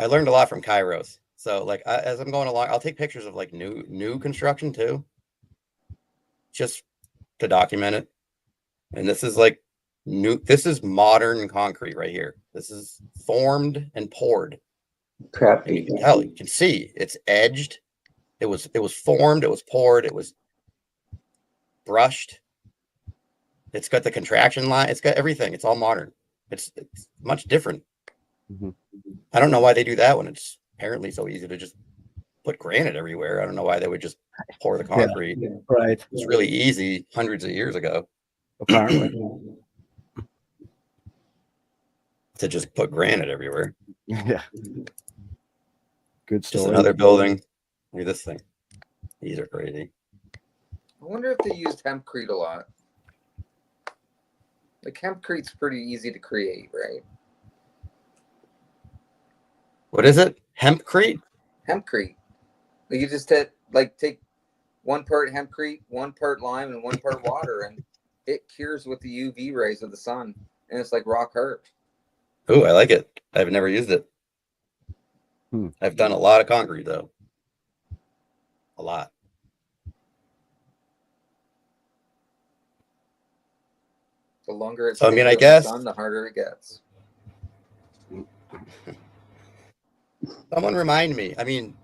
learned a lot from Kairos. So like, as I'm going along, I'll take pictures of like new construction too, just to document it. And this is like this is modern concrete right here. This is formed and poured. Crap. And you can tell, you can see it's edged. It was formed, it was poured, it was brushed. It's got the contraction line. It's got everything. It's all modern. It's much different. Mhm. I don't know why they do that when it's apparently so easy to just put granite everywhere. I don't know why they would just pour the concrete. Right. It's really easy hundreds of years ago Apparently. to just put granite everywhere. Yeah. Good Just story. another building. Look at this thing. These are crazy. I wonder if they used hempcrete a lot. Like hempcrete's pretty easy to create, right? What is it? Hempcrete? Hempcrete. You just take 1 part hempcrete, 1 part lime, and 1 part water, and it cures with the UV rays of the sun, and it's like rock hard. Ooh, I like it. I've never used it. Hmm. I've done a lot of concrete though. A lot. The longer it's So, I mean, I in the guess- sun, the harder it gets. Someone remind me. I mean,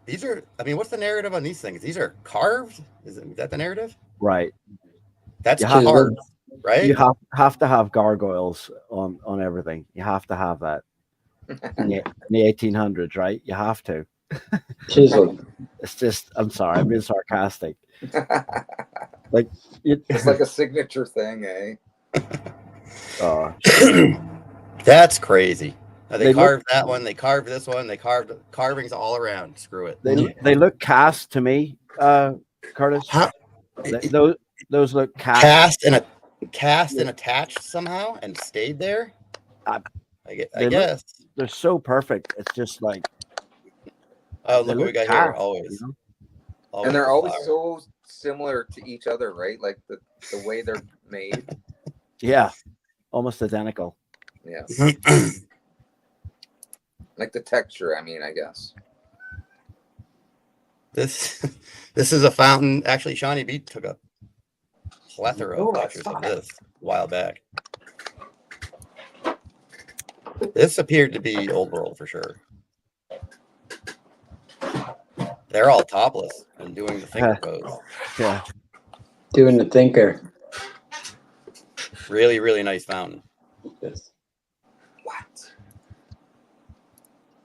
these are. I mean, what's the narrative on these things? These are carved. Is that the narrative? Right. That's You have- carved, right? You have to have gargoyles on everything. You have to have that in the 1800s, right? You have to. Chisel. It's just, I'm sorry, I'm being sarcastic. Like, It's like a signature thing, eh? That's crazy. Now, they They carved that one. They carved this one. They carved carvings all around. Screw it. they look cast to me, Curtis. How- Those look cast. cast and attached somehow and stayed there. I They guess. They're so perfect. It's just like, Oh, they look what we look got here. cast, Always. you know? Always And they're the always flower. so similar to each other, right? Like the way they're made. Yeah, almost identical. Yeah. Like the texture, I mean, I guess. This is a fountain. Actually, Shawnee B took a plethora of Oh, pictures of this a while back. This appeared to be old world for sure. They're all topless and doing the finger pose. Yeah. Doing the thinker. Really, really nice fountain. Yes. What?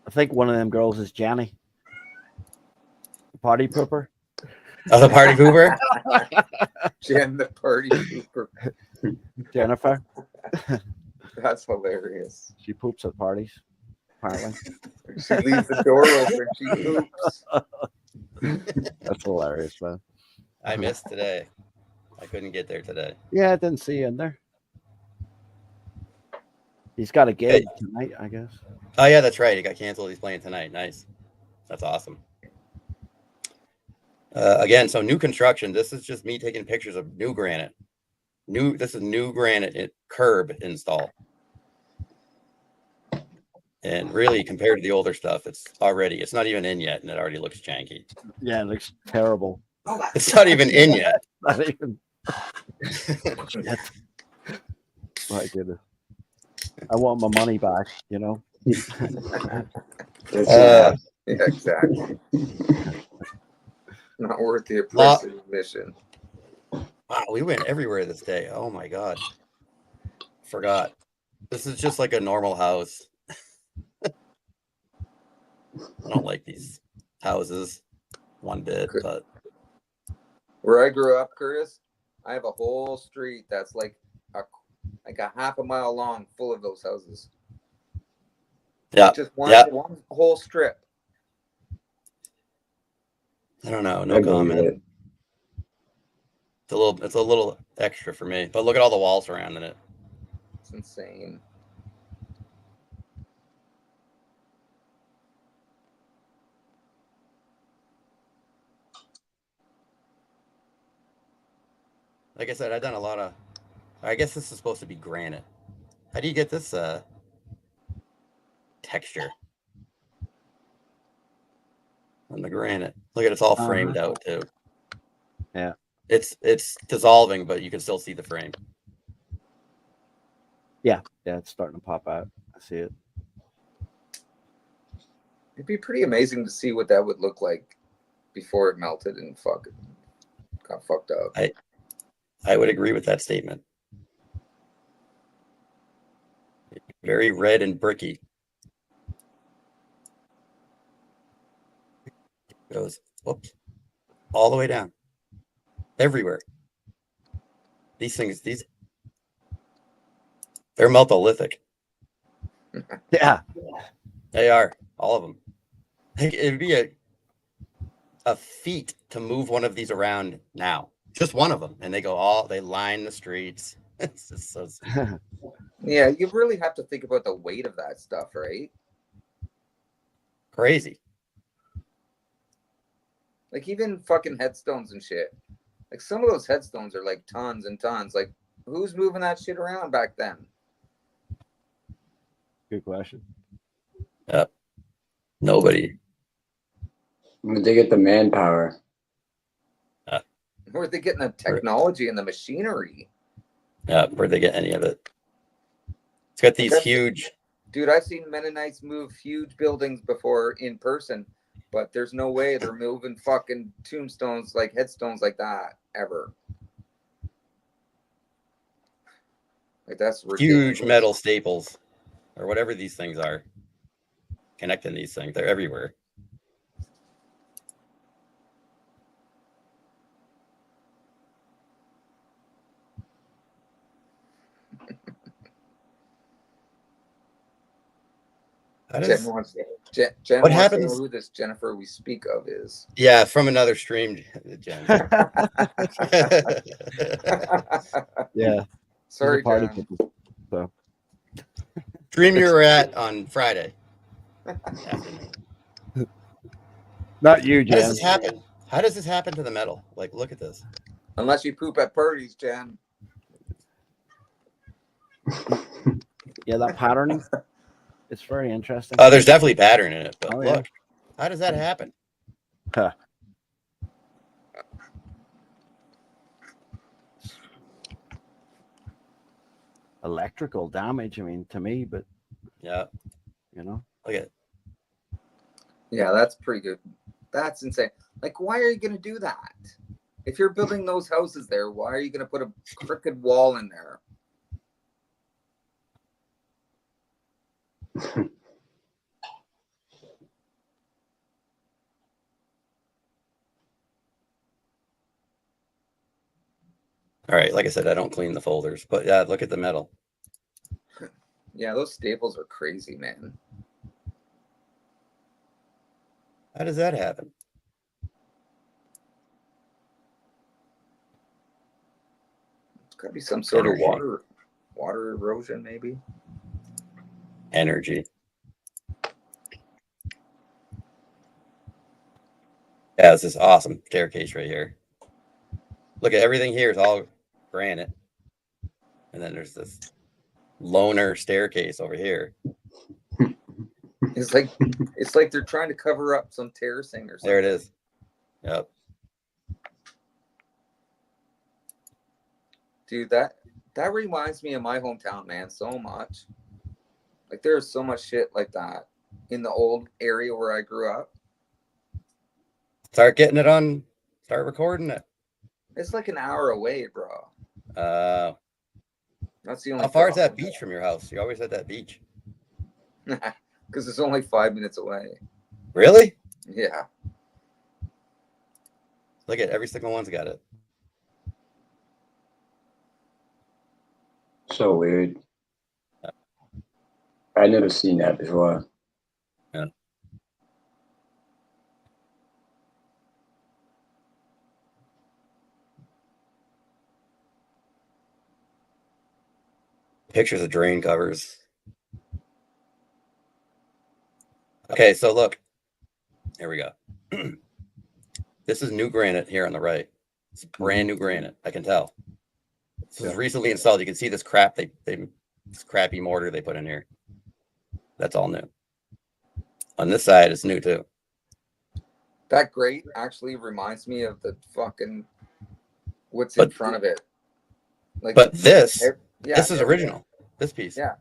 I think one of them girls is Jenny. Party pooper. Oh, the party pooper? Jen the party pooper. Jennifer. That's hilarious. She poops at parties, apparently. She leaves the door open. She poops. That's hilarious, man. I missed today. I couldn't get there today. Yeah, I didn't see you in there. He's got a gig tonight, I guess. Oh, yeah, that's right. He got canceled. He's playing tonight. Nice. That's awesome. Again, so new construction. This is just me taking pictures of new granite. This is new granite curb install. And really, compared to the older stuff, it's not even in yet, and it already looks janky. Yeah, it looks terrible. It's not even in yet. Not even. Shit. My goodness. I want my money back, you know? Yeah, exactly. Not worth the price of admission. Wow, we went everywhere this day. Oh my god. Forgot. This is just like a normal house. I don't like these houses one bit, but Where I grew up, Curtis, I have a whole street that's like a half a mile long, full of those houses. yeah. Just one whole strip. I don't know. I No believe comment. it. It's a little extra for me. But look at all the walls surrounding it. It's insane. Like I said, I've done a lot of. I guess this is supposed to be granite. How do you get this texture on the granite? Look at it's all framed out too. Yeah. It's dissolving, but you can still see the frame. Yeah, it's starting to pop out. I see it. It'd be pretty amazing to see what that would look like before it melted and got fucked up. I would agree with that statement. Very red and bricky. Goes, whoops, all the way down. Everywhere. These things, they're meltolithic. Yeah. They are, all of them. It'd be a feat to move one of these around now. Just one of them. And they line the streets. It's just so Yeah, you really have to think about the weight of that stuff, right? crazy. Like even fucking headstones and shit. Like some of those headstones are like tons and tons. Like who's moving that shit around back then? Good question. Nobody. Where'd they get the manpower? Where are they getting the technology and the machinery? Where'd they get any of it? It's got these That's- huge. Dude, I've seen Mennonites move huge buildings before in person, but there's no way they're moving fucking tombstones like headstones like that ever. Like that's ridiculous. Huge metal staples or whatever these things are connecting these things. They're everywhere. How Jen does, wants, Jen What wants to know happens- who this Jennifer we speak of is. yeah, from another stream, Jen. Yeah. Sorry, He's a party Jen. people. So Stream you were at on Friday. not you, How does Jen. this happen? How does this happen to the metal? Like, look at this. Unless you poop at parties, Jen. Yeah, that patterning. It's very interesting. Oh, there's definitely pattern in it, but Oh, yeah. look, how does that happen? Huh. Electrical damage, I mean, to me, but Yeah, you know, look at it. Yeah, that's pretty good. That's insane. Like, why are you going to do that? If you're building those houses there, why are you going to put a crooked wall in there? All right, like I said, I don't clean the folders, but yeah, look at the metal. Yeah, those staples are crazy, man. How does that happen? It's got to be some sort Energy. of water erosion, maybe. Energy. Yeah, it's this awesome staircase right here. Look at everything here is all granite. And then there's this loner staircase over here. It's like they're trying to cover up some terracing or something. There it is. Yep. Dude, that reminds me of my hometown, man, so much. Like there's so much shit like that in the old area where I grew up. Start getting it on. Start recording it. It's like an hour away, bro. That's the only How far is that problem. beach from your house? You always had that beach. Because it's only 5 minutes away. Really? Yeah. Look at every single one's got it. So weird. I never seen that before. Yeah. Pictures of drain covers. Okay, so look. Here we go. This is new granite here on the right. It's brand new granite. I can tell. This was recently installed. You can see this crap this crappy mortar they put in here. That's all new. On this side, it's new too. That grate actually reminds me of the fucking what's in But- front of it. Like But this yeah, is there we go. original. This piece. Yeah.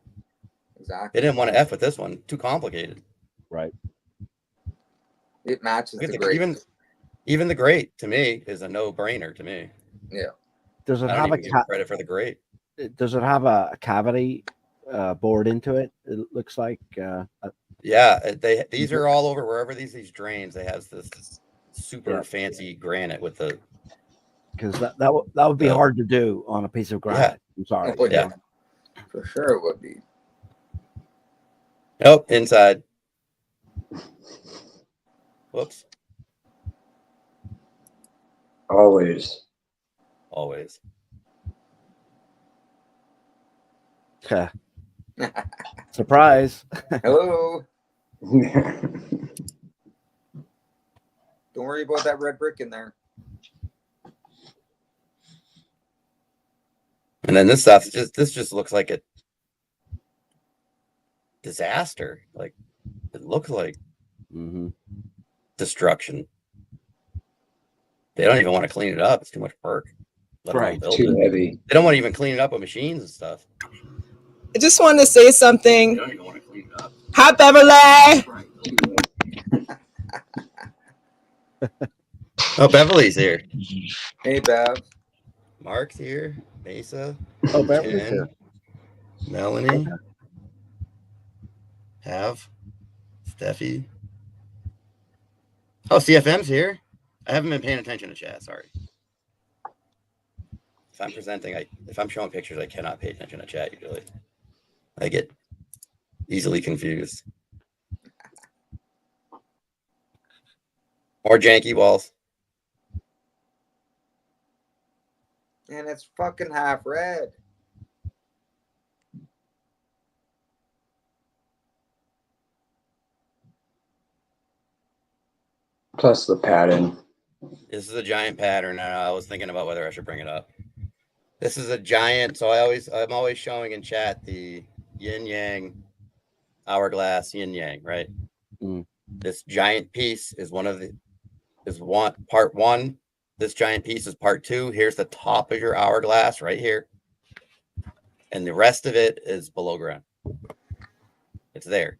They Exactly. didn't want to F with this one. Too complicated. right? It matches Look at the the- grate. Even the grate to me is a no-brainer to me. Does it I don't have even a give credit for the grate. does it have a cavity bored into it? It looks like Yeah, these are all over wherever these drains. They have this super Yeah. fancy granite with the because that would be Yeah. hard to do on a piece of granite. I'm sorry. Oh, yeah. For sure it would be. Nope, inside. Whoops. Always. Always. Surprise. Hello. Don't worry about that red brick in there. And then this stuff just looks like a disaster. Like it looks like destruction. They don't even want to clean it up. It's too much work. Let alone Right. build Too it. heavy. They don't want to even clean it up with machines and stuff. I just wanted to say They something. don't even want to clean it up. Hi, Beverly. Oh, Beverly's here. Hey, Bev. Mark's here. Mesa. Oh, Beverly's Jen, here. Melanie. Have. Steffi. Oh, CFM's here. I haven't been paying attention to chat. Sorry. If I'm presenting, if I'm showing pictures, I cannot pay attention to chat usually. I get easily confused. More janky walls. And it's fucking half red. Plus the pattern. This is a giant pattern, and I was thinking about whether I should bring it up. This is a giant. So I'm always showing in chat the yin yang, hourglass yin yang, right? This giant piece is part one. This giant piece is part two. Here's the top of your hourglass right here, and the rest of it is below ground. It's there,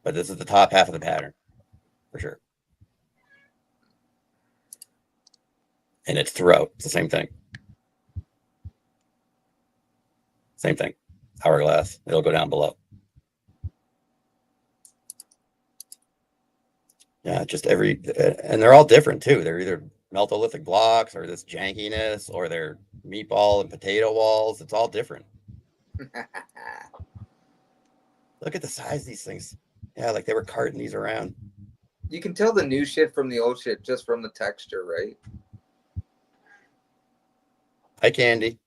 but this is the top half of the pattern for sure. And it's throughout. It's the same thing. Same thing. Hourglass. It'll go down below. Yeah, just and they're all different too. They're either meltolithic blocks or this jankiness, or they're meatball and potato walls. It's all different. Look at the size of these things. Yeah, like they were carting these around. You can tell the new shit from the old shit just from the texture, right? Hi, Candy.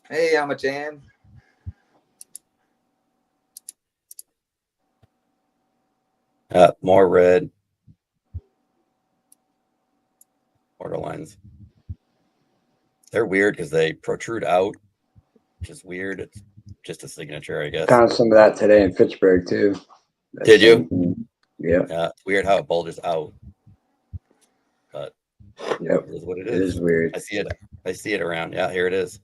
Hey, I'm a Jan. More red. Borderlines. They're weird because they protrude out, which is weird. It's just a signature, I guess. Found some of that today in Fitchburg too. Did you? Yeah. Yeah, weird how it bulges out. But Yep. it is what it It is. is weird. I see it around. Yeah, here it is.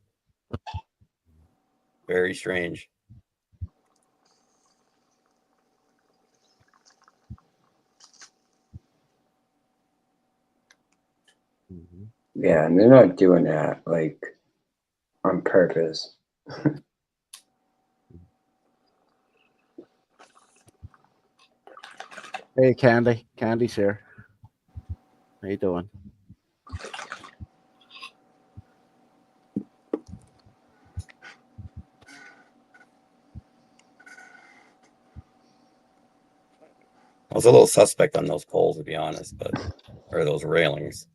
Very strange. Yeah, and they're not doing that like on purpose. Hey, Candy. Candy's here. How you doing? I was a little suspect on those poles, to be honest, or those railings.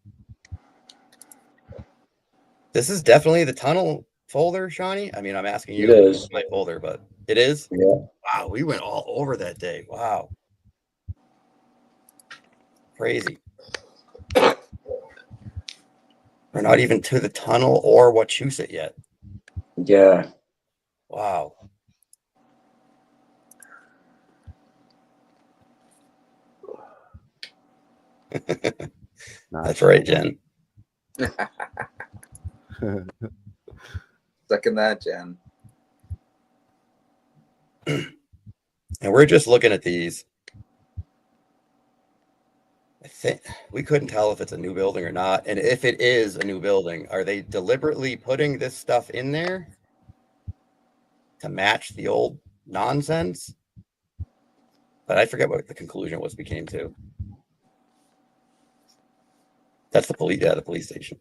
This is definitely the tunnel folder, Shawnee. I mean, I'm asking you. It is. It's my folder, but it is. Yeah. Wow, we went all over that day. Wow, crazy. We're not even to the tunnel or Wachusett yet. Yeah. Wow. That's right, Jen. Second that, Jen. And we're just looking at these. I think we couldn't tell if it's a new building or not. And if it is a new building, are they deliberately putting this stuff in there to match the old nonsense? But I forget what the conclusion was we came to. That's the police. Yeah, the police station.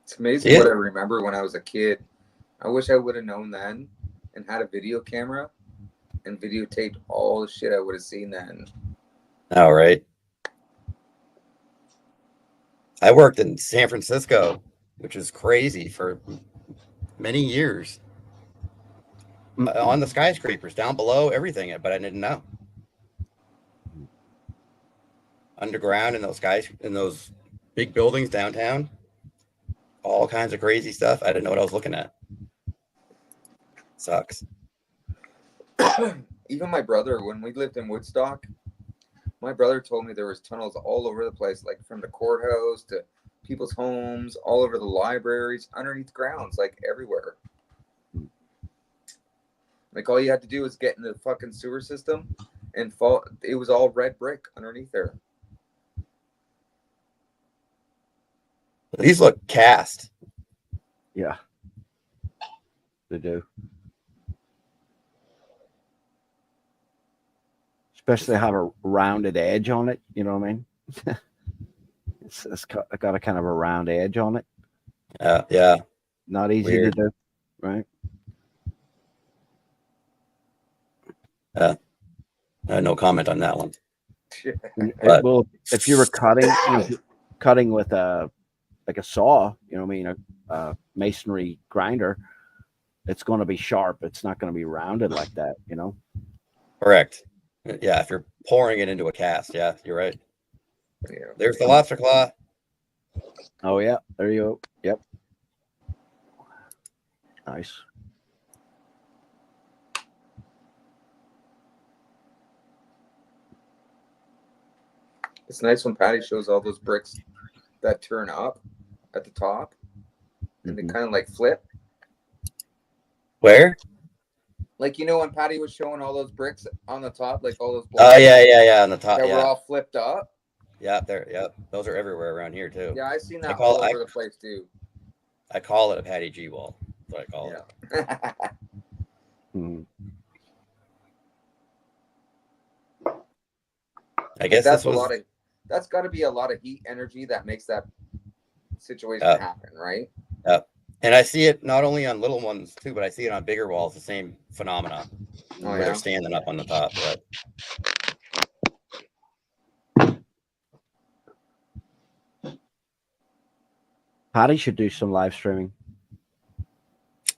It's amazing what I remember when I was a kid. I wish I would have known then and had a video camera and videotaped all the shit I would have seen then. Oh, right. I worked in San Francisco, which is crazy for many years. On the skyscrapers down below everything, but I didn't know. Underground in those in those big buildings downtown, all kinds of crazy stuff. I didn't know what I was looking at. Sucks. Even my brother, when we lived in Woodstock, my brother told me there was tunnels all over the place, like from the courthouse to people's homes, all over the libraries, underneath grounds, like everywhere. Like all you had to do was get in the fucking sewer system and fall. It was all red brick underneath there. These look cast. Yeah, they do. Especially have a rounded edge on it. You know what I mean? it's got a kind of a round edge on it. Yeah. Not easy Weird. to do, right? No comment on that one. It will, if you were cutting with a saw, you know what I mean, a masonry grinder, it's going to be sharp. It's not going to be rounded like that, you know. Correct. Yeah, if you're pouring it into a cast, yeah, you're right. Yeah. There's the lobster claw. Oh yeah, there you go. Yep. Nice. It's nice when Patty shows all those bricks that turn up at the top and they kind of like flip. Where? Like, you know, when Patty was showing all those bricks on the top, like all those Oh blocks yeah, on the top. that Yeah, were all flipped up. yeah, there. Yeah, those are everywhere around here too. Yeah, I've seen that call- all I- over the place too. I call it a Patty G wall. That's what I call it. Yeah. Mhm. I guess that's this was that's got to be a lot of heat energy that makes that situation happen, right? and I see it not only on little ones too, but I see it on bigger walls. The same phenomena Oh, where yeah? they're standing up on the top. Yeah. Patty should do some live streaming.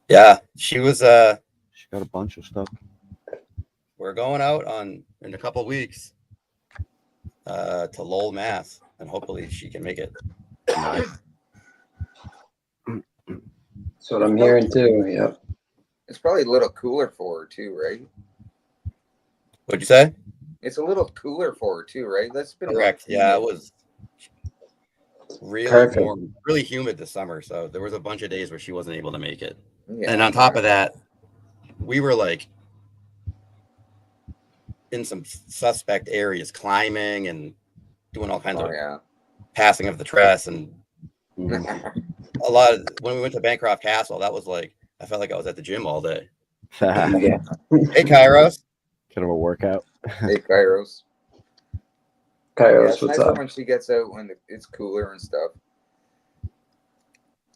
Yeah, she was. She got a bunch of stuff. We're going out in a couple of weeks to Lowell, Mass, and hopefully she can make it. Nice. That's what I'm hearing too. Yep. It's probably a little cooler for her too, right? What'd you say? It's a little cooler for her too, right? That's been Correct. like Yeah, it was really Perfect. warm, really humid this summer. So there was a bunch of days where she wasn't able to make it. Yeah. And on top of that, we were like in some suspect areas, climbing and doing all kinds Oh of yeah. passing of the tress. And Mhm. a lot of when we went to Bancroft Castle, that was like, I felt like I was at the gym all day. Kind Yeah. Hey, Kairos. of a workout. Hey, Kairos. Yeah, Kairos, it's what's nicer up? when she gets out when it's cooler and stuff.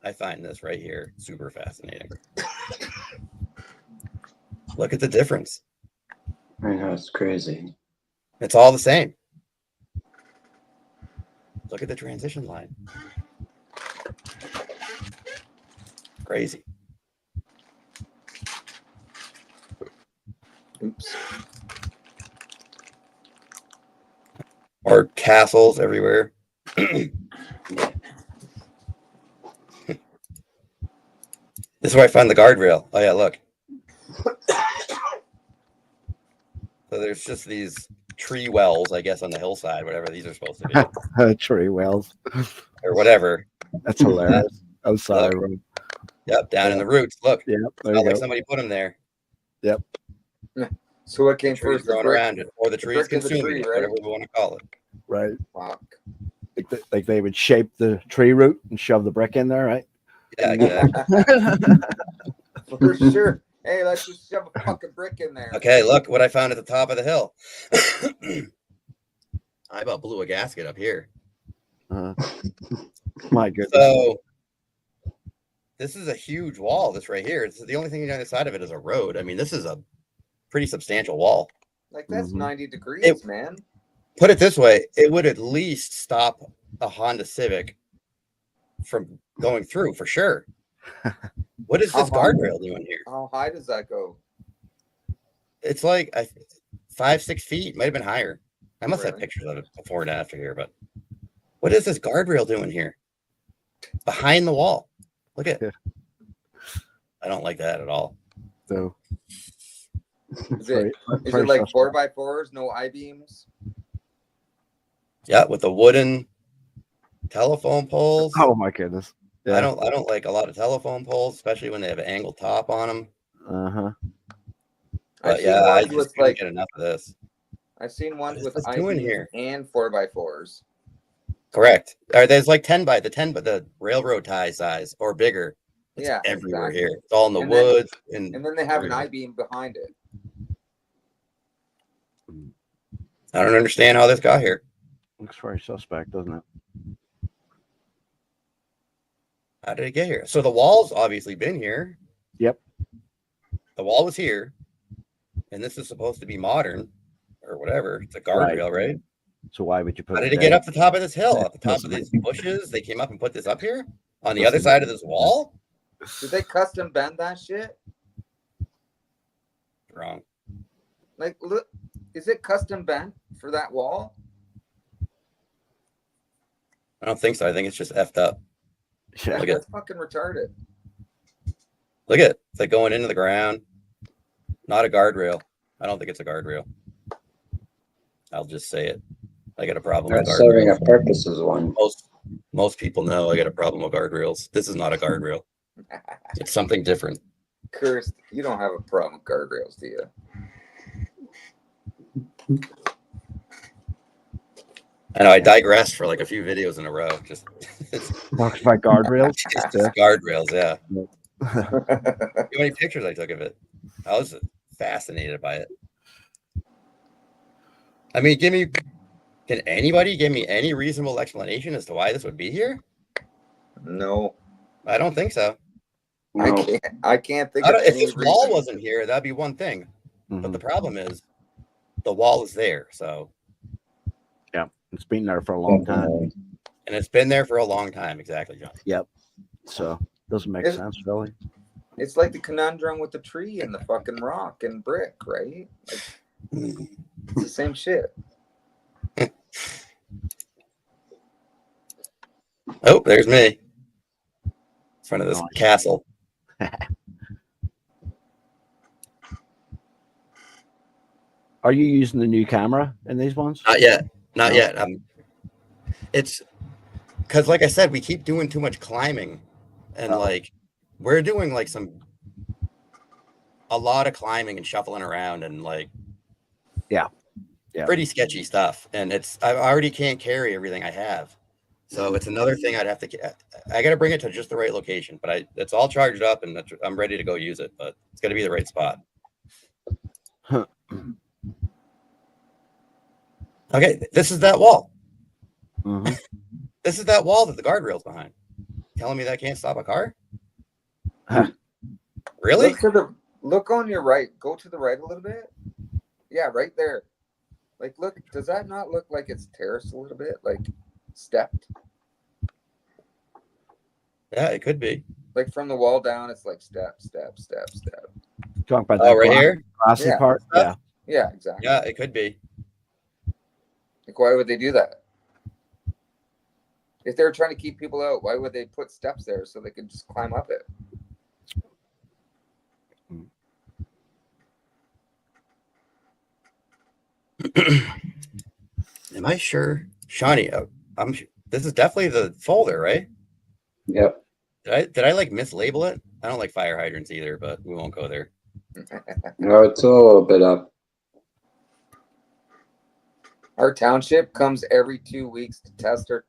I find this right here super fascinating. Look at the difference. I know, it's crazy. It's all the same. Look at the transition line. Crazy. Oops. Or castles everywhere. This is where I found the guardrail. Oh yeah, look. So there's just these tree wells, I guess, on the hillside, whatever these are supposed to be, Tree wells. or whatever. That's hilarious. I'm sorry. Look. Ron. Yep, down in the roots. Look, Yep. There felt you like go. somebody put them there. So what came Trees first? The growing brick? around it, or the trees brick or the consuming tree, it, right? whatever we want to call it. Right. Fuck. Like they would shape the tree root and shove the brick in there, right? Yeah, exactly. For sure. Hey, let's just shove a fucking brick in there. Okay, look what I found at the top of the hill. I about blew a gasket up here. My goodness. So this is a huge wall. This right here. This is the only thing on the other side of it is a road. I mean, this is a pretty substantial wall. Like that's Mhm. 90 degrees, It- man. Put it this way, it would at least stop a Honda Civic from going through for sure. What is this guardrail doing here? How high does that go? It's like 5-6 feet, might have been higher. I must have Really? pictures of it before and after here, but what is this guardrail doing here? Behind the wall. Look at it. I don't like that at all. So Is it like 4x4s, no I-beams? Yeah, with the wooden telephone poles. Oh my goodness. I don't like a lot of telephone poles, especially when they have an angled top on them. Uh-huh. But yeah, I just couldn't get enough of this. I've seen ones with this doing I-beams here? and 4x4s. Correct. Or there's like 10 by the railroad tie size or bigger. It's Yeah, everywhere exactly. here. It's all in the And then- woods And then they have an I-beam behind it. I don't understand how this got here. Looks very suspect, doesn't it? How did it get here? So the wall's obviously been here. Yep. The wall was here, and this is supposed to be modern or whatever. It's a guardrail, right? So why would you put How it did it there? get up the top of this hill? Up the top of these bushes? They came up and put this up here on the other side of this wall? Did they custom bend that shit? Wrong. Like, look, is it custom bent for that wall? I don't think so. I think it's just effed up. Yeah. Look at That's fucking retarded. Look at it. It's like going into the ground. Not a guardrail. I don't think it's a guardrail. I'll just say it. I got a problem with Serving a guardrails. purpose is one. Most people know I got a problem with guardrails. This is not a guardrail. It's something different. Cursed, you don't have a problem with guardrails, do you? I know I digressed for like a few videos in a row. Just Talks about guardrails. just guardrails, yeah. How many pictures I took of it? I was fascinated by it. I mean, can anybody give me any reasonable explanation as to why this would be here? No, I don't think so. No. I can't think I of don't, if any this wall reason. wasn't here, that'd be one thing. But Mhm. the problem is the wall is there. So, It's been there for a long time. and it's been there for a long time. Exactly, John. So doesn't make Is- sense really. It's like the conundrum with the tree and the fucking rock and brick, right? Like, it's the same shit. Oh, there's me. In front of this Nice. castle. Are you using the new camera in these ones? Not yet. Not No. yet. It's because, like I said, we keep doing too much climbing, and Oh. like we're doing like a lot of climbing and shuffling around, and like Yeah. pretty sketchy stuff. And I already can't carry everything I have, so it's another thing I'd have to. I got to bring it to just the right location, but it's all charged up, and I'm ready to go use it. But it's got to be the right spot. Okay, this is that wall. Mhm. This is that wall that the guardrail's behind. Telling me that can't stop a car? Huh. Really? Look on your right. Go to the right a little bit. Yeah, right there. Like, look. Does that not look like it's terraced a little bit, like stepped? Yeah, it could be. Like from the wall down, it's like step, step, step, step. Talking about Oh, that right here? grassy Yeah. part. Yeah. Yeah, exactly. Yeah, it could be. Like, why would they do that? If they were trying to keep people out, why would they put steps there so they could just climb up it? Am I sure? Shawnee, this is definitely the folder, right? Yep. Did I like mislabel it? I don't like fire hydrants either, but we won't go there. No, it's a little bit up. Our township comes every 2 weeks to test our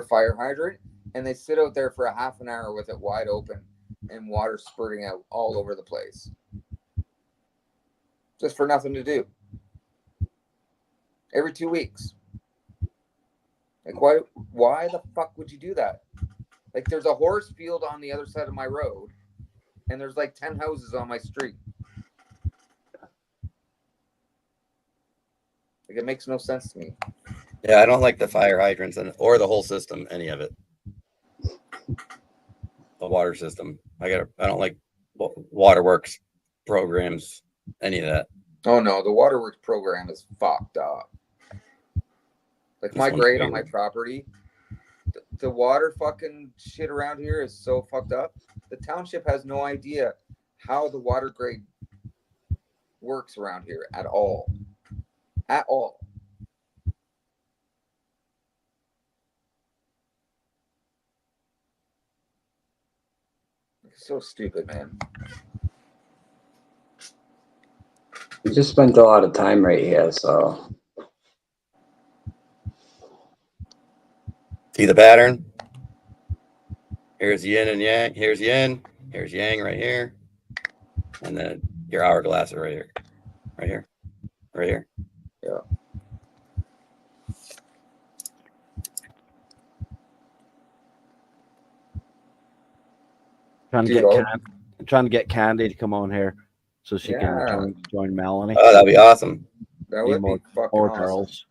fire hydrant, and they sit out there for a half an hour with it wide open and water spurting out all over the place, just for nothing to do. Every 2 weeks. Like, why the fuck would you do that? Like, there's a horse field on the other side of my road, and there's like 10 houses on my street. Like, it makes no sense to me. Yeah, I don't like the fire hydrants or the whole system, any of it. water system. I don't like waterworks programs, any of that. Oh no, the waterworks program is fucked up. Like This my one's grade on weird. my property, the water fucking shit around here is so fucked up. The township has no idea how the water grade works around here at all. At all. It's so stupid, man. We just spent a lot of time right here, so See the pattern? Here's yin and yang. Here's yin. Here's yang right here. And then your hourglass is right here. Right here. Right here. Yeah. Trying to Dude, trying to get Candy to come on here so she Yeah. can join Melanie. Oh, that'd be awesome. That Need would more- be fucking Or awesome. girls.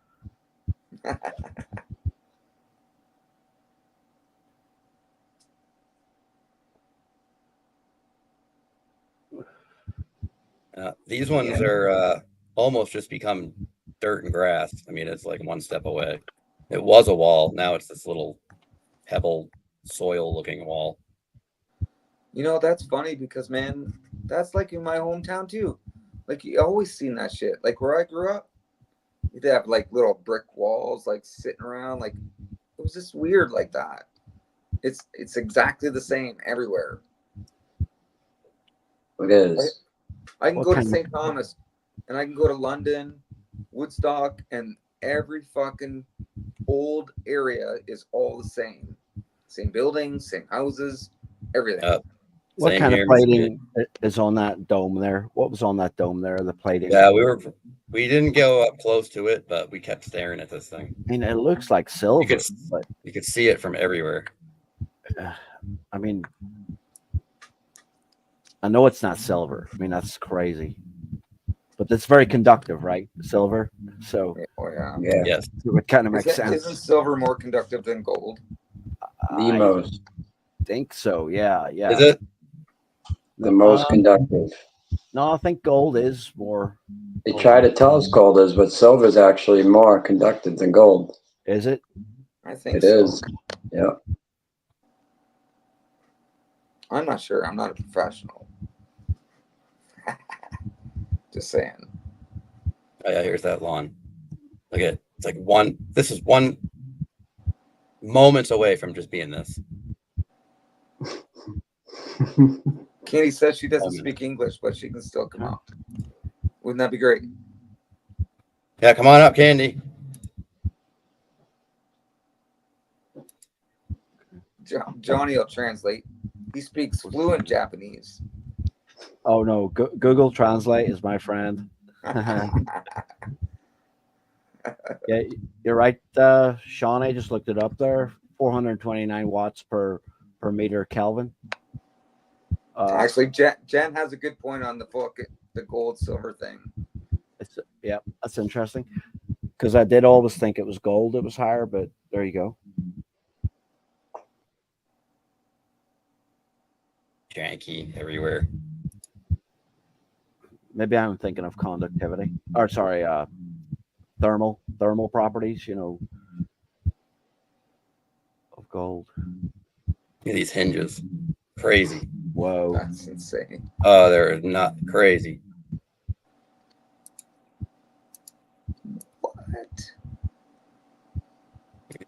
These ones are almost just become dirt and grass. I mean, it's like one step away. It was a wall. Now it's this little pebble soil looking wall. You know, that's funny because, man, that's like in my hometown too. Like, you always seen that shit. Like, where I grew up, you'd have like little brick walls, like sitting around. Like, it was just weird like that. It's exactly the same everywhere. it is. I can What go to kind of- St. Thomas and I can go to London, Woodstock, and every fucking old area is all the same. Same buildings, same houses, everything. Yep. What Same kind here, of Mr. plating is on that dome there? What was on that dome there? The plating. Yeah, we didn't go up close to it, but we kept staring at this thing. I mean, it looks like silver, could- but You could see it from everywhere. I mean, I know it's not silver. I mean, that's crazy, but it's very conductive, right? Silver, so Oh yeah. Yeah, Yes. it kind of makes Isn't sense. silver more conductive than gold? the I most, think so. Yeah, yeah. Is it? the most conductive. No, I think gold is more. They try to tell us gold is, but silver is actually more conductive than gold. Is it? I think It so. is. Yeah. I'm not sure. I'm not a professional. Just saying. Oh, yeah, here's that lawn. Look at it. It's like one. This is one moments away from just being this. Candy says she doesn't Oh, man. speak English, but she can still come out. Wouldn't that be great? Yeah, come on up, Candy. Johnny will translate. He speaks fluent Japanese. Oh no, Google Translate is my friend. Yeah, you're right, Sean. I just looked it up there. 429 watts per meter Kelvin. Actually, Jen has a good point on the gold silver thing. Yeah, that's interesting. Because I did always think it was gold. It was higher, but there you go. Janky everywhere. Maybe I'm thinking of conductivity, or sorry, thermal properties. You know, of gold. Look at these hinges. Crazy. Whoa. That's insane. Oh, they're not crazy. What?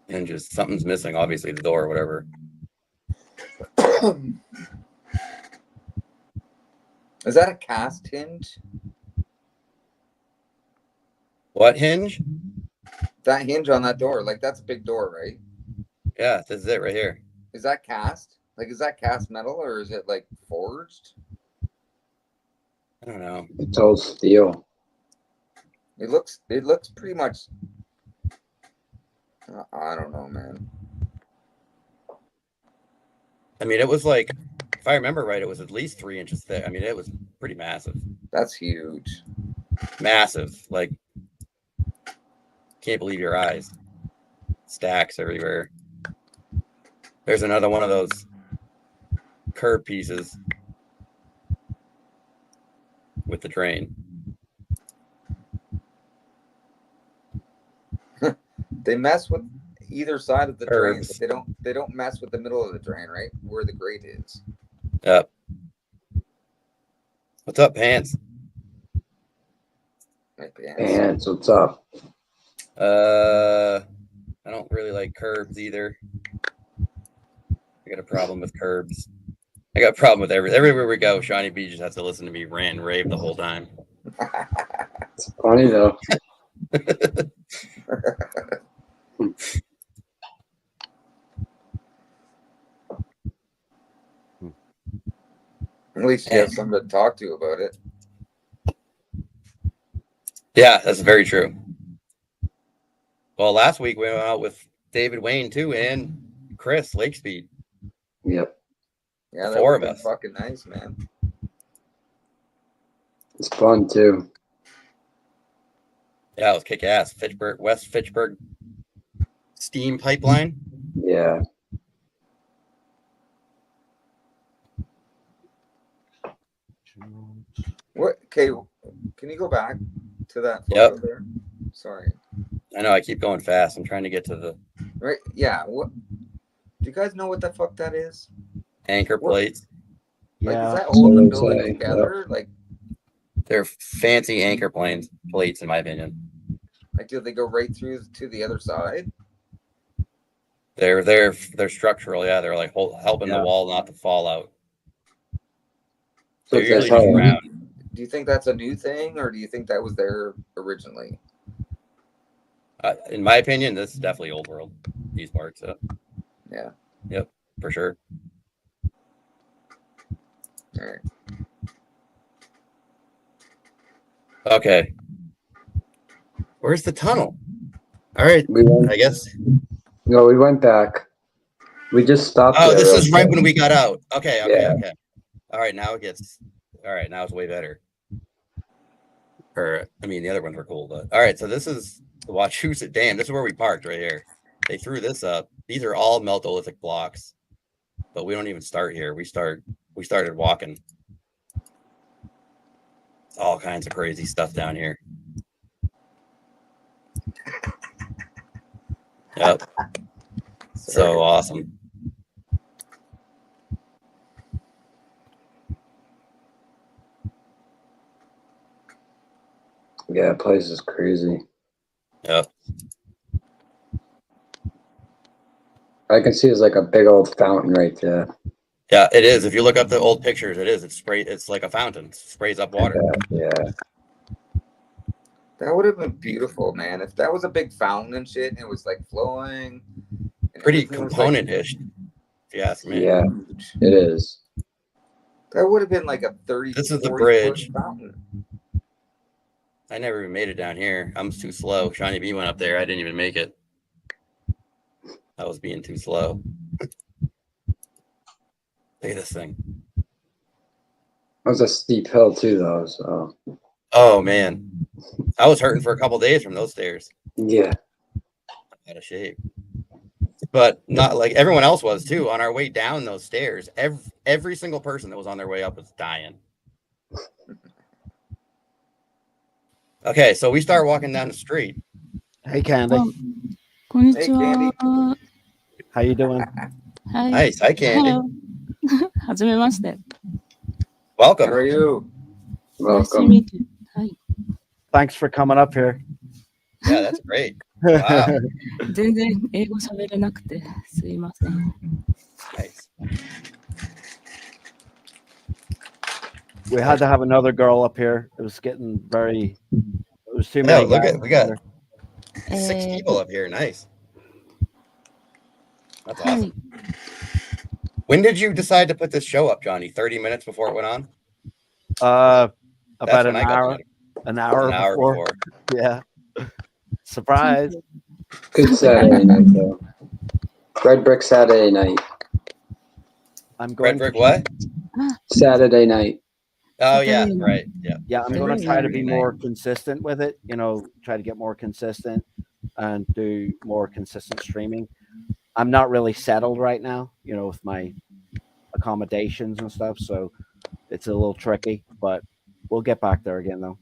Hinges. Something's missing. Obviously, the door or whatever. Is that a cast hinge? What hinge? That hinge on that door, like that's a big door, right? Yeah, this is it right here. Is that cast? Like, is that cast metal or is it like forged? I don't know. It's all steel. It looks pretty much. I don't know, man. I mean, it was like, if I remember right, it was at least 3 inches thick. I mean, it was pretty massive. That's huge. Massive. Like, can't believe your eyes. Stacks everywhere. There's another one of those curb pieces with the drain. They mess with either side of the drain, Curbs. but they don't mess with the middle of the drain, right? Where the grate is. Yep. What's up, Pants? Right, And so what's up? I don't really like curbs either. I got a problem with curbs. I got a problem with everywhere we go. Shawnee B just has to listen to me rant and rave the whole time. It's funny though. At least you have something to talk to about it. Yeah, that's very true. Well, last week we went out with David Wayne too and Chris Lakespeed. Yep. Yeah, Four that of was us. fucking nice, man. It's fun too. Yeah, it was kick ass. Fitchburg, West Fitchburg steam pipeline. Yeah. What? Okay, can you go back to that Yep. photo there? Sorry. I know I keep going fast. I'm trying to get to the Right? Yeah. What? Do you guys know what the fuck that is? anchor What? plates. Like, Yeah. is that holding the So building it's, together? Like, They're fancy anchor plates, in my opinion. do they go right through to the other side? They're structural. Yeah, they're like helping the Yeah. wall not to fall out. So They're usually that's just how- round. Do you think that's a new thing, or do you think that was there originally? In my opinion, this is definitely old world. These parts. Yeah. Yep, for sure. All right. Okay. Where's the tunnel? All right. We went. I guess. No, we went back. We just stopped. Oh, there this real is right quick. when we got out. Okay. Yeah. Okay. All right. Now it gets. All right. Now it's way better. Or, I mean, the other ones were cool, but all right. So this is the Wachusett Dam. This is where we parked right here. They threw this up. These are all Meltolithic blocks, but we don't even start here. We started walking. All kinds of crazy stuff down here. Yep. So awesome. Yeah, that place is crazy. Yep. I can see it's like a big old fountain right there. Yeah, it is. If you look up the old pictures, it is. It's like a fountain. It sprays up water. Yeah. That would have been beautiful, man. If that was a big fountain and shit, and it was like flowing. And Pretty everything was, component-ish, if you ask me. Yeah, huge. it is. That would have been like a 30. This is the 40 bridge. foot fountain. I never even made it down here. I'm too slow. Shawnee B went up there. I didn't even make it. I was being too slow. Look at this thing. That was a steep hill too, though. So Oh man, I was hurting for a couple days from those stairs. yeah, Out of shape. But not like everyone else was too. On our way down those stairs, every single person that was on their way up was dying. Okay, so we start walking down the street. Hey, Candy. こんにちは。 Hey, How you doing? はい。 Nice. Hi, Candy. Hello. はじめまして。 How Welcome. are you? Nice to welcome. meet you. はい。 Thanks for coming up here. Yeah, that's great. Wow. 全然英語喋れなくてすいません。 Nice. We had to have another girl up here. It was getting very. It was too Yeah, many. look guys at we got up 6 Eh, people up here. Nice. That's は awesome. い。 When did you decide to put this show up, Johnny? 30 minutes before it went on? there. That's About when an I got hour. the An hour, an hour before. Yeah. Surprise. Good Saturday night though. Red Brick Saturday night. I'm going. Red Brick to, what? Saturday night. Oh yeah, Saturday night. right. Yeah. Yeah, I'm Saturday going to try to be night. more consistent with it. You know, try to get more consistent and do more consistent streaming. I'm not really settled right now. You know, with my accommodations and stuff, so it's a little tricky. But we'll get back there again, though.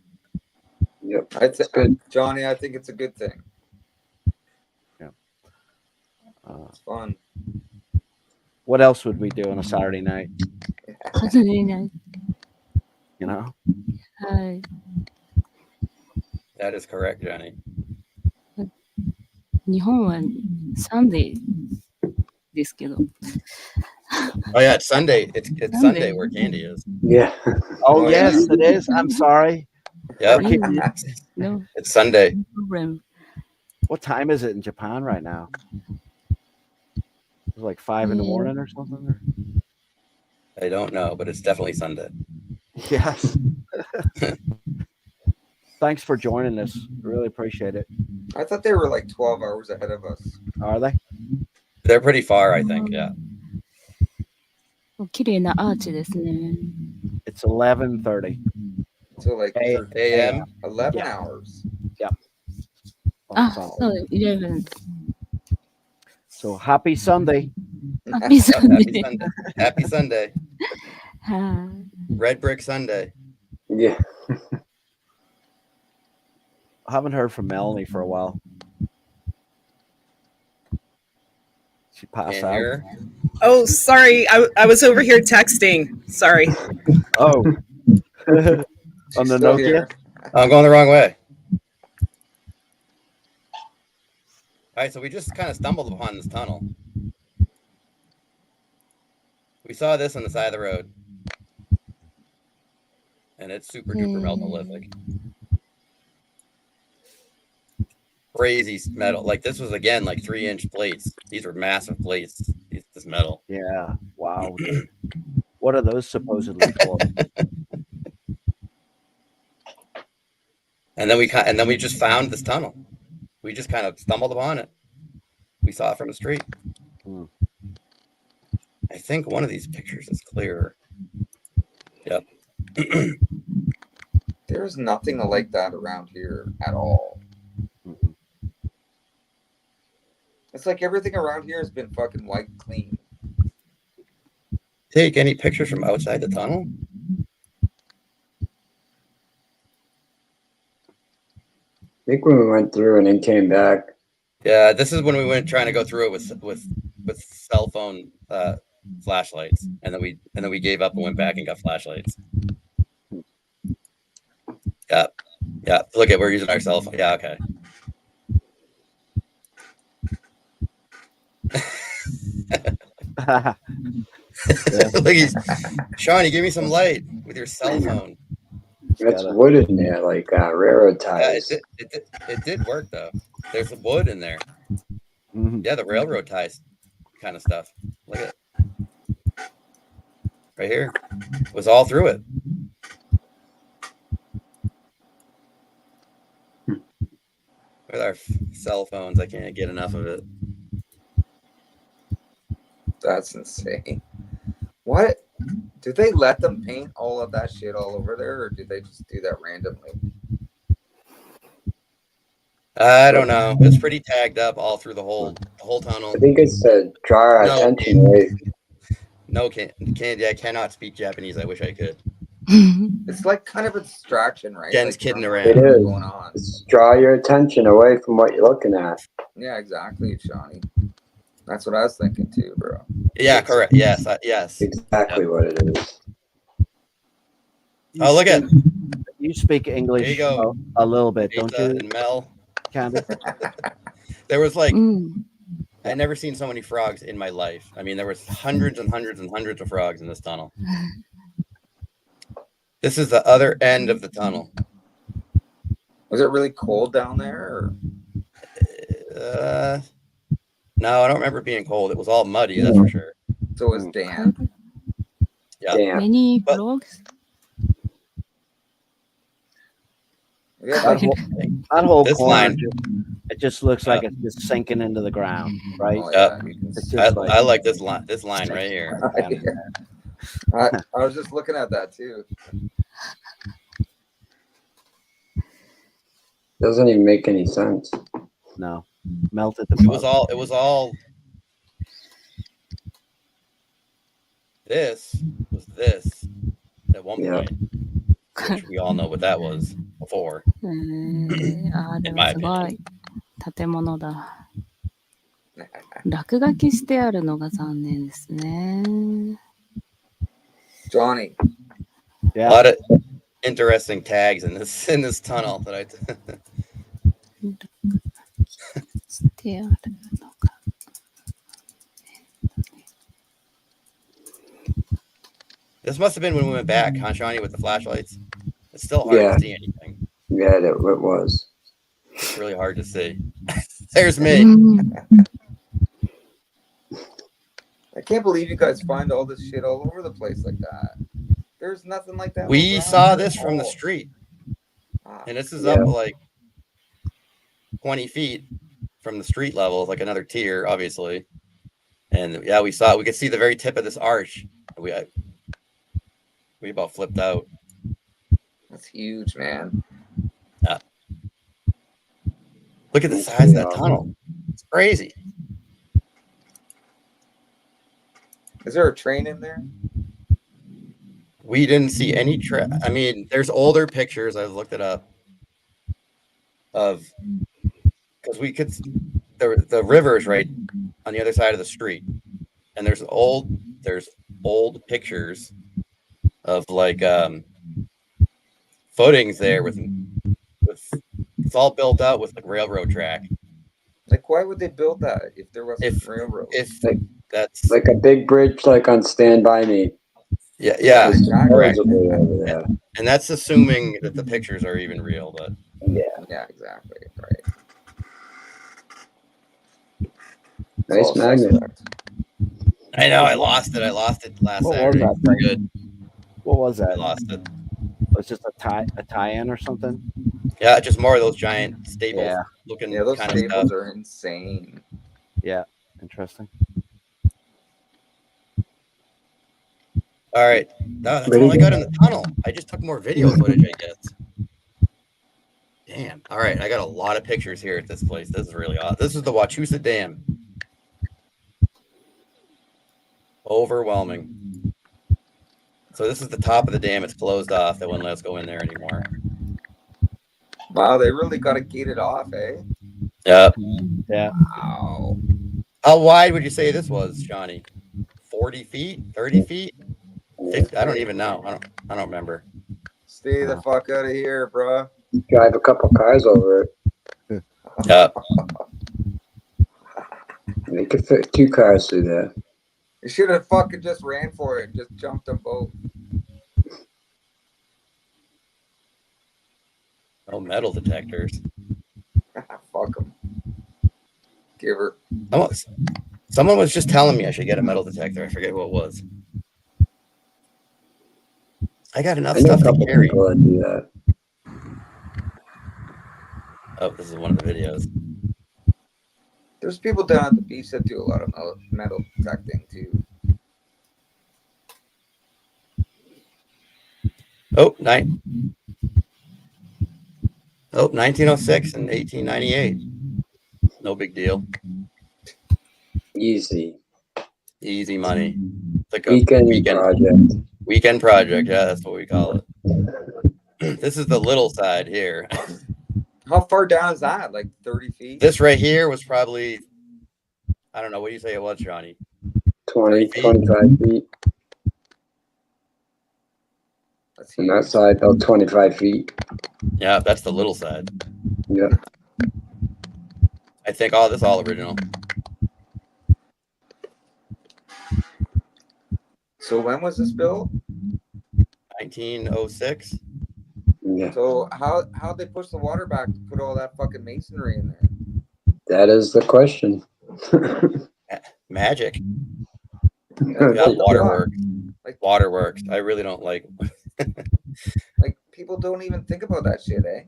Yep. It's good. Johnny. I think it's a good thing. It's fun. What else would we do on a Saturday night? サタデーナイ You know, ト。はい。 That is correct, Johnny. 日本はサンデーですけど。 Oh yeah, it's Sunday. It's Sunday Sunday. where candy is. Yeah. oh Oh, yes, yeah. it is. I'm sorry. Yep, No it's Sunday. problem. What time is it in Japan right now? It's like 5 in the Yeah. morning or something. Or? I don't know, but it's definitely Sunday. Yes. Thanks for joining us. Really appreciate it. I thought they were like 12 hours ahead of us. Are they? They're pretty far, I think. Yeah. 綺麗なアーチですね。 It's 11:30. So like A.M. 11 Yeah. hours. あ、 So, そう、11。 so happy Sunday. ハッピーサンデ Happy ー。 Sunday. Happy Sunday. は Red Brick Sunday. Yeah. I haven't heard from Melanie for a while. She passed Can't out. hear. Oh, sorry. I was over here texting. Sorry. Oh. On the Still Nokia? here. I'm going the wrong way. All right, so we just kind of stumbled upon this tunnel. We saw this on the side of the road. And it's super duper meltolithic. Crazy metal. Like this was again like 3-inch plates. These were massive plates. This metal. Yeah. Wow. dude. What are those supposedly for? And then we just found this tunnel. We just kind of stumbled upon it. We saw it from the street. Hmm. I think one of these pictures is clearer. Yep. There's nothing like that around here at all. Mhm. It's like everything around here has been fucking wiped clean. Take any pictures from outside the tunnel? I think when we went through and then came back. Yeah, this is when we went trying to go through it with cell phone flashlights, and then we gave up and went back and got flashlights. Yeah, yeah. Look at we're using our cell phone. Yeah, okay. Look, Shawnee, give me some light with your cell phone. That's Got it. wood in there, like railroad Yeah, ties. it did work though. There's wood in there. Mhm. Yeah, the railroad ties kind of stuff. Look at it. Right here. It was all through it. With our cell phones, I can't get enough of it. That's insane. What? Do they let them paint all of that shit all over there, or do they just do that randomly? I don't know. It's pretty tagged up all through the whole tunnel. I think it's to draw our No. attention away. No, I cannot speak Japanese. I wish I could. It's like kind of a distraction, right? Jen's Like, kidding from around. It what's is. going on. It's draw your attention away from what you're looking at. Yeah, exactly, Shawnee. That's what I was thinking too, bro. Yeah, correct. Yes, yes. Exactly what it is. You Oh, look at speak- You speak English There you go. a little bit, don't Pizza you, and Mel. Candy? There was like うん。 I never seen so many frogs in my life. I mean, there was hundreds and hundreds and hundreds of frogs in this tunnel. This is the other end of the tunnel. Was it really cold down there? Or? No, I don't remember it being cold. It was all muddy, that's for sure. So it was damp. Yeah. Damn. Many But- vlogs? Yeah, That whole, that whole This corner, line- it just looks like it's just sinking into the ground, right? oh, Yeah. yeah, you can It's see- just I like this line right here. I was just looking at that too. Doesn't even make any sense. No, melted the It was mud. all This was this at one Yeah. point, which we all know what that was before. で In も my すご opinion. い建物だ。落書きしてあるのが残念ですね。 Johnny, A Yeah. lot of interesting tags in this tunnel that I. してあるのが。 This must have been when we went back, huh, Shawnee, with the flashlights. It's still hard Yeah. to see anything. Yeah, it was. It's really hard to see. There's me. うん I can't believe you guys find all this shit all over the place like that. There's nothing like that. We around saw here this at from the all. street, Ah, and this is Yeah. up like 20 feet from the street level, like another tier, obviously. And yeah, we saw it. We could see the very tip of this arch. We about flipped out. that's huge, man. Look at the size of that tunnel. It's crazy. Is there a train in there? We didn't see any I mean, there's older pictures. I looked it up of because we could the river is right on the other side of the street, and there's old pictures of like footings there with it's all built out with like railroad track. Like, why would they build that if there wasn't If railroad? Like- that's Like a big bridge, like on Stand By Me. yeah, Exactly. correct. Supposedly over there. And that's assuming that the pictures are even real, but Yeah, exactly. Right. It's Nice all magnet. suspect. I know I lost it. I lost it last What was Saturday. that For thing? good. What was I that? lost it. It's just a tie-in or something. Yeah, just more of those giant staples Yeah. looking Yeah, those kind of staples stuff. are insane. Yeah. Interesting. All right, that's all I got in the tunnel. I just took more video footage, I guess. Damn. All right, I got a lot of pictures here at this place. This is really odd. This is the Wachusett Dam. Overwhelming. So this is the top of the dam. It's closed off. They wouldn't let us go in there anymore. Wow, they really got it gated off, eh? Yeah. Yeah. Wow. How wide would you say this was, Johnny? 40 feet? 30 feet? 50? I don't even know. I don't remember. Stay the fuck out of here, bro. Drive a couple cars over it. Yeah. They could fit 2 cars through there. You should have fucking just ran for it and just jumped them both. Oh, metal detectors. Fuck them. Give her. Someone was just telling me I should get a metal detector. I forget who it was. I got enough I know a stuff to couple carry. people that do that. Oh, this is one of the videos. There's people down at the beach that do a lot of metal detecting too. Oh, 1906 and 1898. No big deal. Easy. Easy money. It's like a Weekend project. project. Yeah, that's what we call it. This is the little side here. How far down is that? Like 30 feet? This right here was probably, I don't know. What do you say it was, Johnny? 20, feet. 25 feet. That's And huge. that side, about 25 feet. Yeah, that's the little side. Yeah. I think all this all original. So when was this built? 1906. Yeah. So how'd they push the water back to put all that fucking masonry in there? That is the question. Magic. Yeah, Yeah, what the waterworks. Like- Waterworks. I really don't like. Like people don't even think about that shit, eh?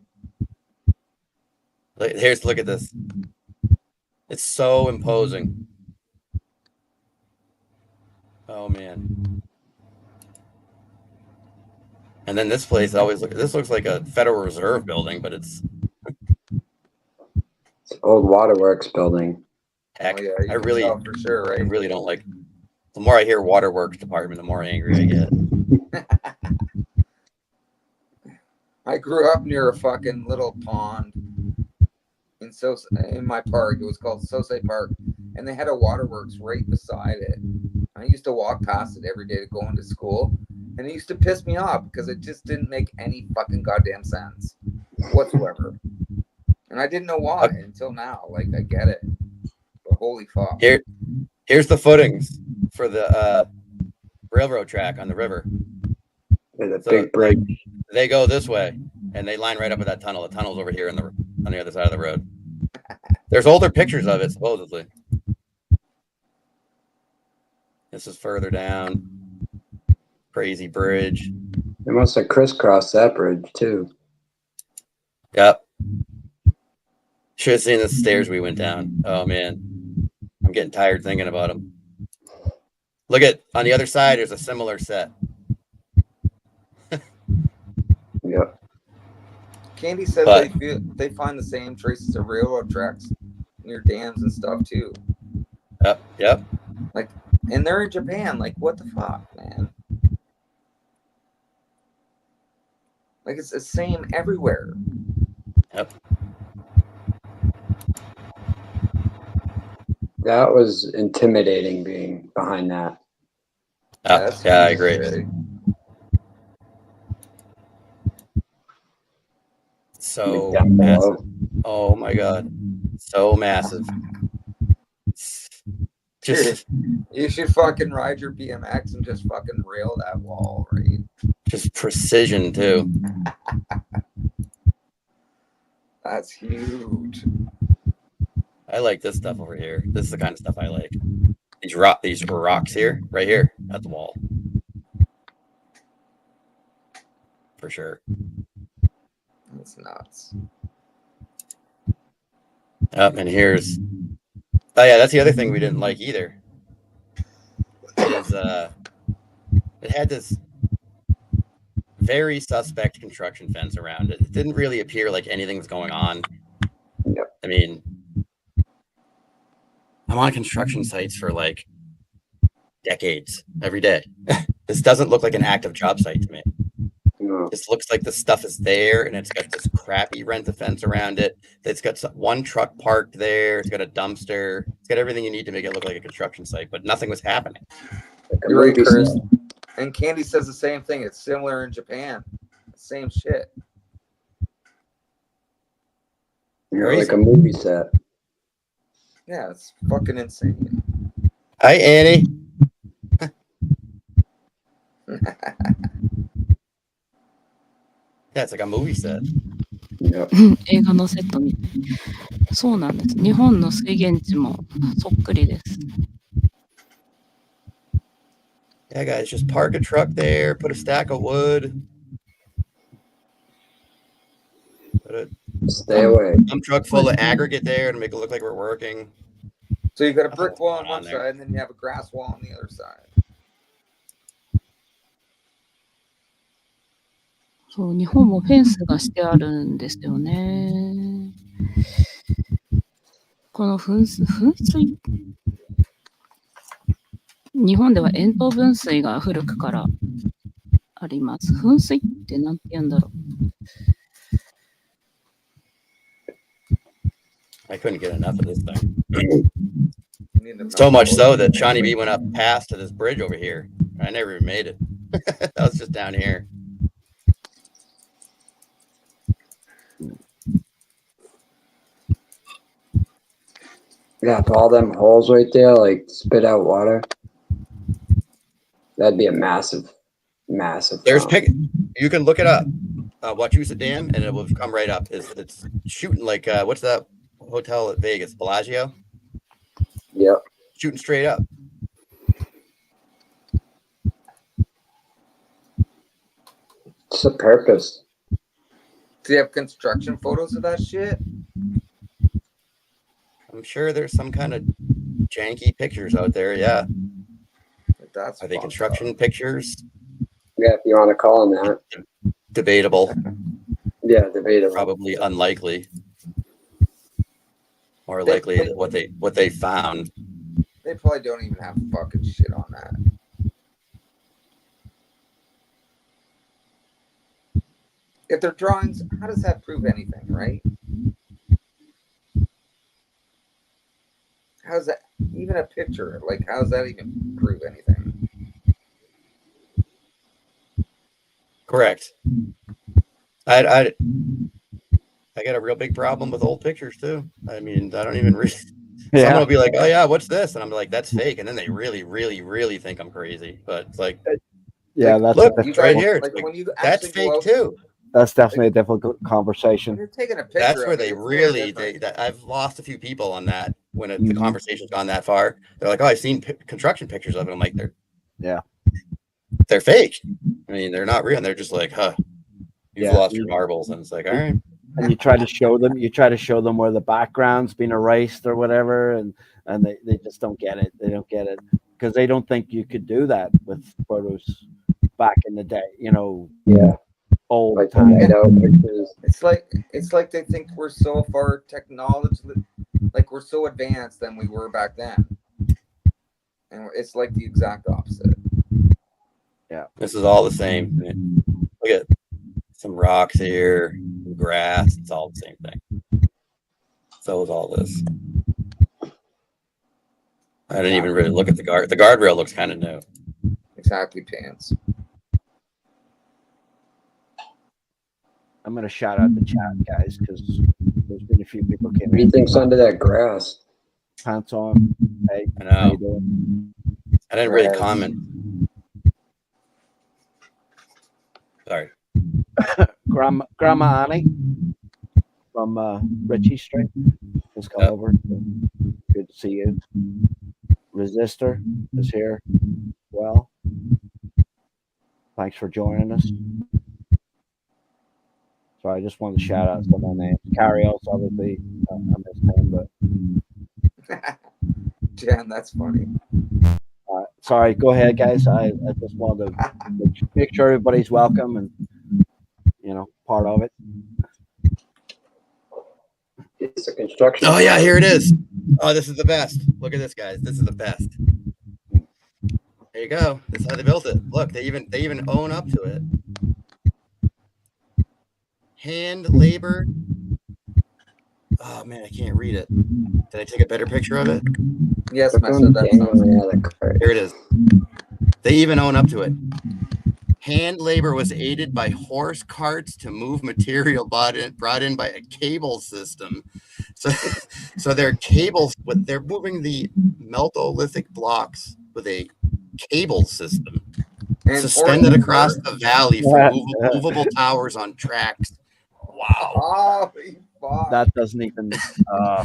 Look at this. It's so imposing. Oh man. And then this place this looks like a Federal Reserve building, but it's It's old waterworks building. heck. Oh, yeah, you I can really tell for sure, I right? really don't like The more I hear waterworks department, the more angry I get. I grew up near a fucking little pond in my park. It was called Sosay Park, and they had a waterworks right beside it. I used to walk past it every day to go into school, and it used to piss me off because it just didn't make any fucking goddamn sense whatsoever. And I didn't know why until now. Like, I get it, but holy fuck. Here's the footings for the railroad track on the river. There's a big break. They go this way, and they line right up with that tunnel. The tunnel's over here on the other side of the road. There's older pictures of it, supposedly. This is further down. Crazy bridge. They must have crisscrossed that bridge too. Yep. Should have seen the stairs we went down. Oh man, I'm getting tired thinking about them. Look at on the other side. There's a similar set. Yep. Candy says they find the same traces of railroad tracks near dams and stuff too. Yep. Like, and they're in Japan. Like, what the fuck, man? Like, it's the same everywhere. Yep. That was intimidating being behind that. Yeah, I agree. Scary. So Down massive. below. Oh my god, so massive. Just You should fucking ride your BMX and just fucking rail that wall, right? just precision too. That's huge. I like this stuff over here. This is the kind of stuff I like. These rocks here, right here at the wall, for sure. That's nuts. And here's, oh yeah, that's the other thing we didn't like either. Is it had this very suspect construction fence around it. It didn't really appear like anything was going on. Yep. I mean, I'm on construction sites for like decades every day. This doesn't look like an active job site to me. No. This looks like the stuff is there, and it's got this crappy rent-a-fence around it. It's got one truck parked there. It's got a dumpster. It's got everything you need to make it look like a construction site, but nothing was happening. Like a You're right, movie Chris. set. And Candy says the same thing. It's similar in Japan. Same shit. You're like a movie set. Yeah, it's fucking insane. Hi, Annie. Yeah, it's like a movie set. Yep. 映画のセットみたい。そうなんです。日本の水源地もそっくりです。Yeah, guys, just park a truck there, put a stack of wood, put a Stay away. dump truck full of aggregate there to make it look like we're working. So you got a brick wall on Going on one there. side, and then you have a grass wall on the other side. そう、日本もフェンスがしてあるんですよね。この噴水、日本では塩等分水が古くからあります。噴水って何て言うんだろう。I couldn't get enough of this thing. You need to- So much so that Shawnee B went up past to this bridge over here. I never even made it. That was just down here. Yeah, if all them holes right there like spit out water, that'd be a massive. There's fountain. you can look it up. Wachusett Dam, and it will come right up. It's shooting like what's that hotel at Vegas? Bellagio? Yep. Shooting straight up. It's the purpose. Do you have construction photos of that shit? I'm sure there's some kind of janky pictures out there. Yeah. Like, that's Are they fucked construction up. pictures? Yeah, if you want to call them that. Debatable. Yeah, debatable. Probably unlikely. More They- likely that what they found. They probably don't even have fucking shit on that. If they're drawings, how does that prove anything, right? How's that even a picture? Like, how does that even prove anything? Correct. I got a real big problem with old pictures too. I mean, I don't even read. Someone will be like, "Oh yeah, what's this?" And I'm like, "That's fake." And then they really, really, really think I'm crazy. But it's like, Yeah, like, that's look, a it's right here. It's Like like, when you that's actually go fake out, too. that's definitely a difficult when conversation. you're taking a picture. That's of where it, they it's a little really different. I've lost a few people on that when the Mhm. conversation's gone that far. They're like, "Oh, I've seen construction pictures of it." I'm like, they're fake. I mean, they're not real. And they're just like, "Huh, you've Yeah. lost your marbles." And it's like, all right. And you try to show them where the background's been erased or whatever, and they just don't get it. They don't get it because they don't think you could do that with photos back in the day, Yeah. old Like time. pictures. It's like they think we're so far technologically, like we're so advanced than we were back then, and it's like the exact opposite. This is all the same. Look at some rocks here, some grass. It's all the same thing. So is all this. I didn't even really look at the guard. The guardrail looks kind of new. Exactly, pants. I'm gonna shout out the chat, guys, because there's been a few people came What do you in. think's under that grass? Pants on. Hey, I how you know. doing? I didn't really Grass. comment. Sorry. Grandma Annie from Ritchie Street has come Yep. over. Good to see you. Resistor is here. Well, thanks for joining us. So I just wanted to shout out some of my names. Carrios, obviously, I missed him, but Jan, that's funny. sorry. Go ahead, guys. I just wanted to make sure everybody's welcome and part of it. It's a construction. Oh yeah, here it is. Oh, this is the best. Look at this, guys. This is the best. There you go. This is how they built it. Look, they even own up to it. Hand labor. Oh man, I can't read it. Did I take a better picture of it? Yes, Click my on son, that sounds dangling out of the cart. Here it is. They even own up to it. Hand labor was aided by horse carts to move material brought in by a cable system. So their cables, they're moving the Meltolithic blocks with a cable system and suspended or- across the valley from movable towers on tracks. Wow. Oh, fuck. That doesn't even. I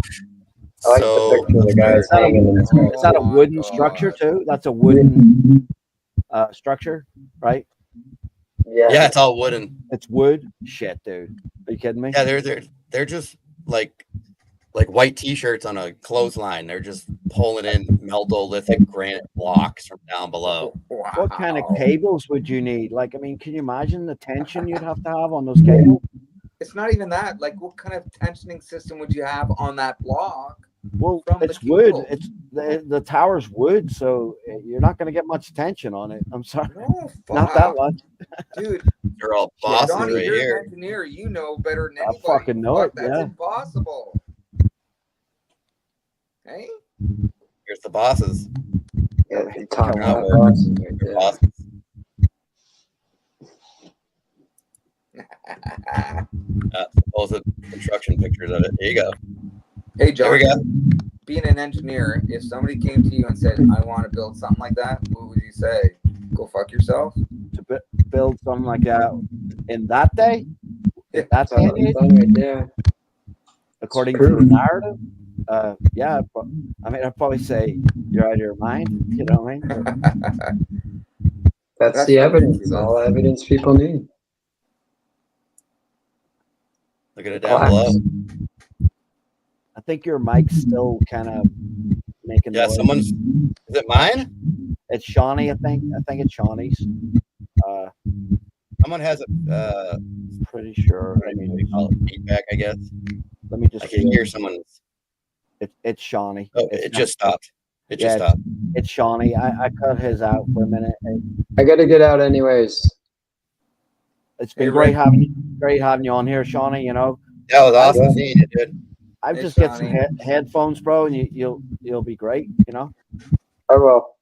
like So the picture of the guys that a- hanging in the cart. Is that a Oh my wooden God. structure too? That's a wooden structure, right? yeah, it's all wooden. It's wood. Shit, dude. Are you kidding me? Yeah, they're just like white t-shirts on a clothesline. They're just pulling in Meltolithic granite blocks from down below. Wow. What kind of cables would you need? Like, I mean, can you imagine the tension you'd have to have on those cables? It's not even that. Like, what kind of tensioning system would you have on that block? Well, From the it's wood. cable. It's the tower's wood, so you're not going to get much tension on it. I'm sorry, No, fuck. not that much. Dude, They're all bosses Johnny, right you're here. an engineer. You know better than I anybody. fucking know it, That's yeah. impossible. Hey? Here's the bosses. Yeah, the top Come on. bosses right They're there. bosses. Supposed construction pictures of it. There you go. Hey, There we Johnny, go. being an engineer, if somebody came to you and said, I want to build something like that, what would you say? Go fuck yourself? To build something like that in that day, Yeah, that's That's right there. according It's to the true. narrative. Yeah, I mean, I'd probably say you're out of your mind. You know what I mean? That's That's the not evidence. true, All evidence people need. Look at it down below. Plaques. I think your mic's still kind of making Yeah, noise. is it mine? It's Shawnee, I think. I think it's Shawnee's. Someone has a Pretty sure. what do you call it? Feedback, I guess. Let me just I can hear someone's. It's Shawnee. Oh, It's it just stopped. It Yeah, just stopped. it's Shawnee. I cut his out for a minute. I gotta get out anyways. It's Hey, been Rick. great having you on here, Shawnee. You know, That was awesome seeing you, dude. I Hey, just get some Shawnee. headphones, bro, and you'll be great. You know. I will.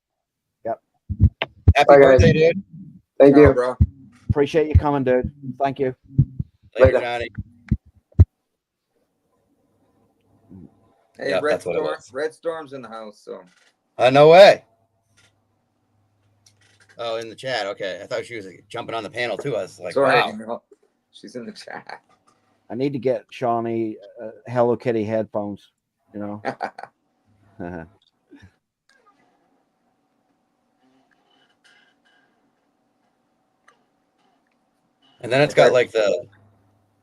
Happy Bye, guys. birthday, dude. Thank Ciao, you. bro. Appreciate you coming, dude. Thank you. Later, Later. Johnny. Hey, Yep, that's what it was. Red Storm's in the house, so No way. Oh, in the chat. Okay, I thought she was jumping on the panel too. I was like, sorry. wow. No, she's in the chat. I need to get Shawnee Hello Kitty headphones. You know. And then it's got like the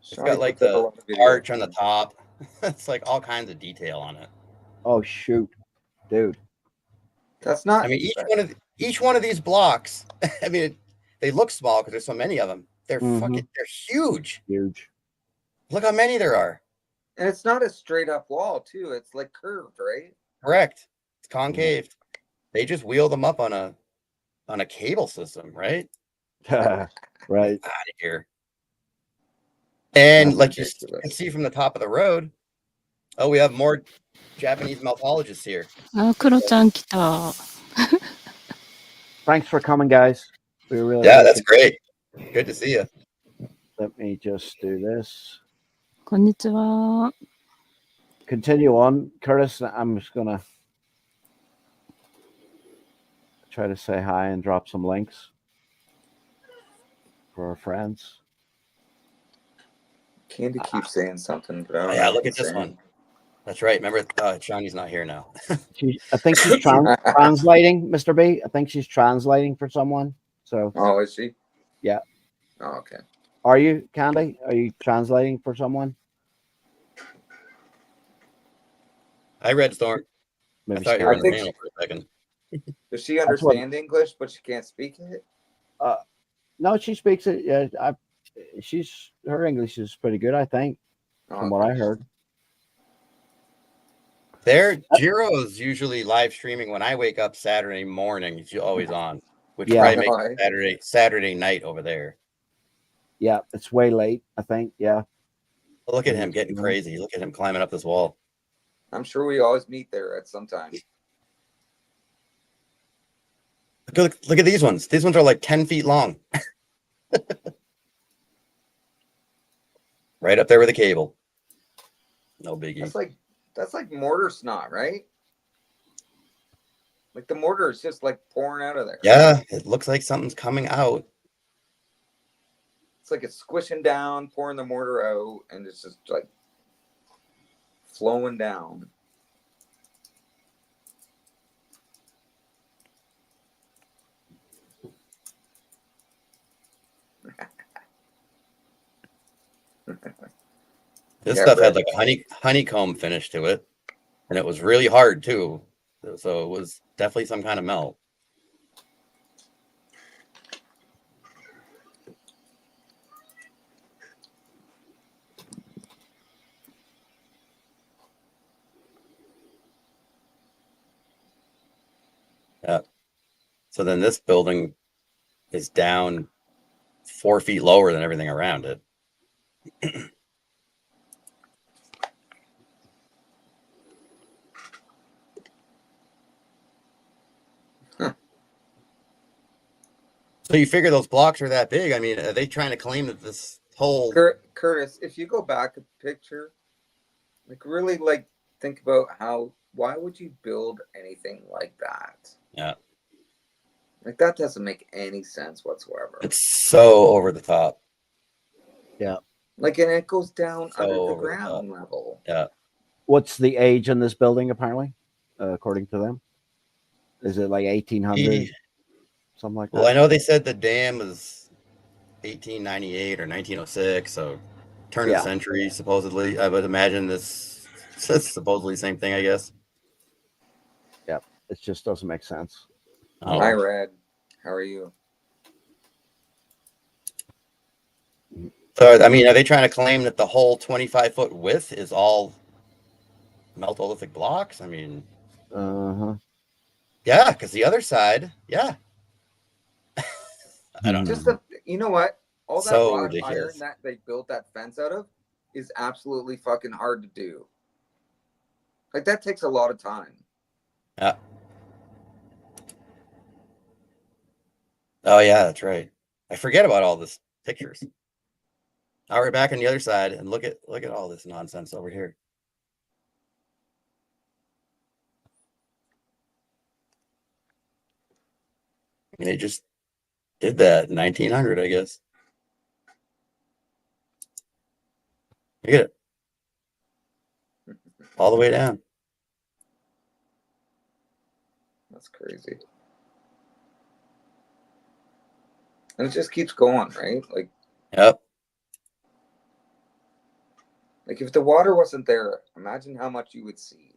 Shawnee like puts up a the lot of videos. arch on the top. It's like all kinds of detail on it. Oh shoot, dude. That's not. I mean, each one of these blocks. I mean, they look small because there's so many of them. They're Mhm. they're huge. Huge. Look how many there are. And it's not a straight up wall, too. It's like curved, right? Correct. It's concave. They just wheel them up on a cable system, right? Right. Out of here. And That's like you ridiculous. can see from the top of the road, oh, we have more Japanese morphologists here. あ、クロちゃん来た。 Thanks for coming, guys. We really Yeah, that's appreciate great. Good to see you. it. Let me just do this. こんにちは。 Continue on, Curtis. I'm just gonna try to say hi and drop some links for our friends. Candy keeps saying something, but I don't Oh, know yeah, what look he's at this saying. one. That's right. Remember, Shawnee's not here now. I think she's translating, Mr. B. I think she's translating for someone. So, Oh, is she? Yeah. Oh, okay. are you, Candy? Are you translating for someone? Hi, Red Storm. I Maybe thought you were on the Scary. panel for a second. Does she That's what- understand English, but she can't speak it? No, she speaks it. Yeah, her English is pretty good, I think, Oh, from what I heard. Jiro's usually live streaming when I wake up Saturday morning. She's always on, which Yeah. probably makes Saturday night over there. Yeah, it's way late, I think. Yeah. Look at him getting crazy. Look at him climbing up this wall. I'm sure we always meet there at some time. Look at these ones. These ones are like 10 feet long. Right up there with the cable. No biggie. That's like mortar snot, right? Like the mortar is just like pouring out of there. Yeah, it looks like something's coming out. It's like it's squishing down, pouring the mortar out, and it's just like flowing down. This Yeah, stuff had Red. like a honeycomb finish to it, and it was really hard too. So it was definitely some kind of melt. Yeah. So then this building is down 4 feet lower than everything around it. So you figure those blocks are that big. I mean, are they trying to claim that this whole Curtis, if you go back a picture, like really like think about why would you build anything like that? Yeah. Like that doesn't make any sense whatsoever. It's so over the top. Yeah. Like, and it goes down So under the over the ground level. Yeah. What's the age in this building, apparently, according to them? Is it like 1800? Something like that? Well, I know they said the dam was 1898 or 1906, so turn of the century, supposedly. I would imagine this is supposedly the same thing, I guess. Yeah, it just doesn't make sense. Hi, Red. How are you? So, I mean, are they trying to claim that the whole 25-foot width is all meltolithic blocks? I mean, Uh-huh. Yeah, because the other side, yeah. I don't know. Just the, you know what? All that So wrought ridiculous. iron that they built that fence out of is absolutely fucking hard to do. Like that takes a lot of time. Yeah. Oh yeah, that's right. I forget about all this pictures. Now we're back on the other side, and look at all this nonsense over here. And they just did that in 1900, I guess. Look at it. All the way down. That's crazy. And it just keeps going, right? Yep. Like if the water wasn't there, imagine how much you would see.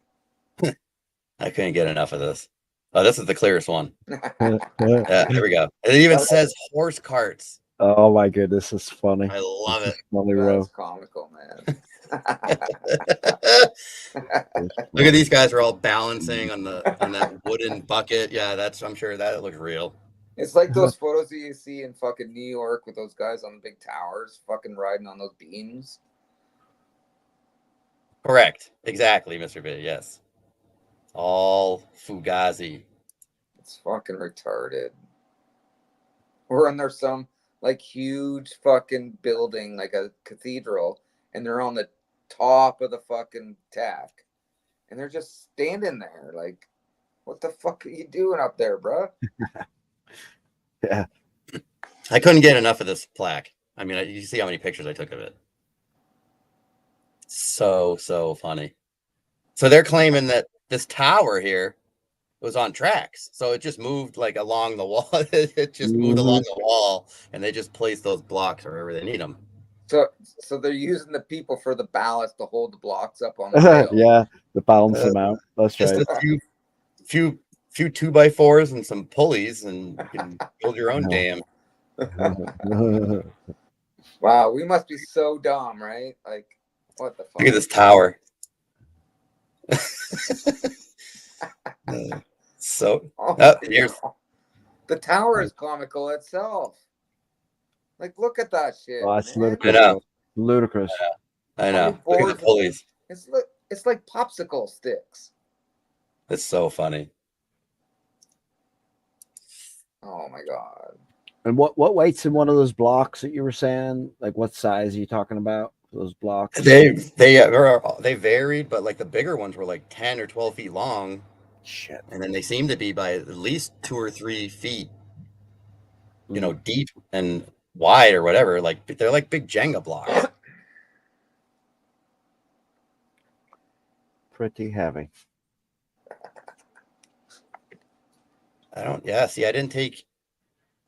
I couldn't get enough of this. Oh, this is the clearest one. Yeah. Yeah, there we go. It even says horse carts. Oh my goodness, it's funny. I love This it. is funny, bro. That's comical, man. Look at these guys are all balancing on that wooden bucket. Yeah, I'm sure that looks real. It's like those photos that you see in fucking New York with those guys on the big towers fucking riding on those beams. Correct. Exactly, Mr. B. Yes. All Fugazi. It's fucking retarded. Or and there's some like huge fucking building, like a cathedral, and they're on the top of the fucking tack. And they're just standing there like, what the fuck are you doing up there, bro? Yeah. I couldn't get enough of this plaque. I mean, you see how many pictures I took of it. So funny. So they're claiming that this tower here was on tracks. So it just moved like along the wall. It just moved along the wall, and they just placed those blocks wherever they need them. So they're using the people for the ballast to hold the blocks up on the rail. Yeah, to balance them out. That's Just right. a few 2x4s and some pulleys, and you can build your own dam. Wow, we must be so dumb, right? Like, what the fuck? Look at this tower. Here's the tower is comical itself. Like, look at that shit. Oh, it's man. ludicrous. I know. Ludicrous. I know. Look at the pulleys. It's like popsicle sticks. It's so funny. Oh my god. And what weight's in one of those blocks that you were saying? Like what size are you talking about? Those blocks? They varied, but like the bigger ones were like 10 or 12 feet long. Shit. And then they seem to be by at least 2 or 3 feet, deep and wide or whatever. Like they're like big Jenga blocks. Pretty heavy.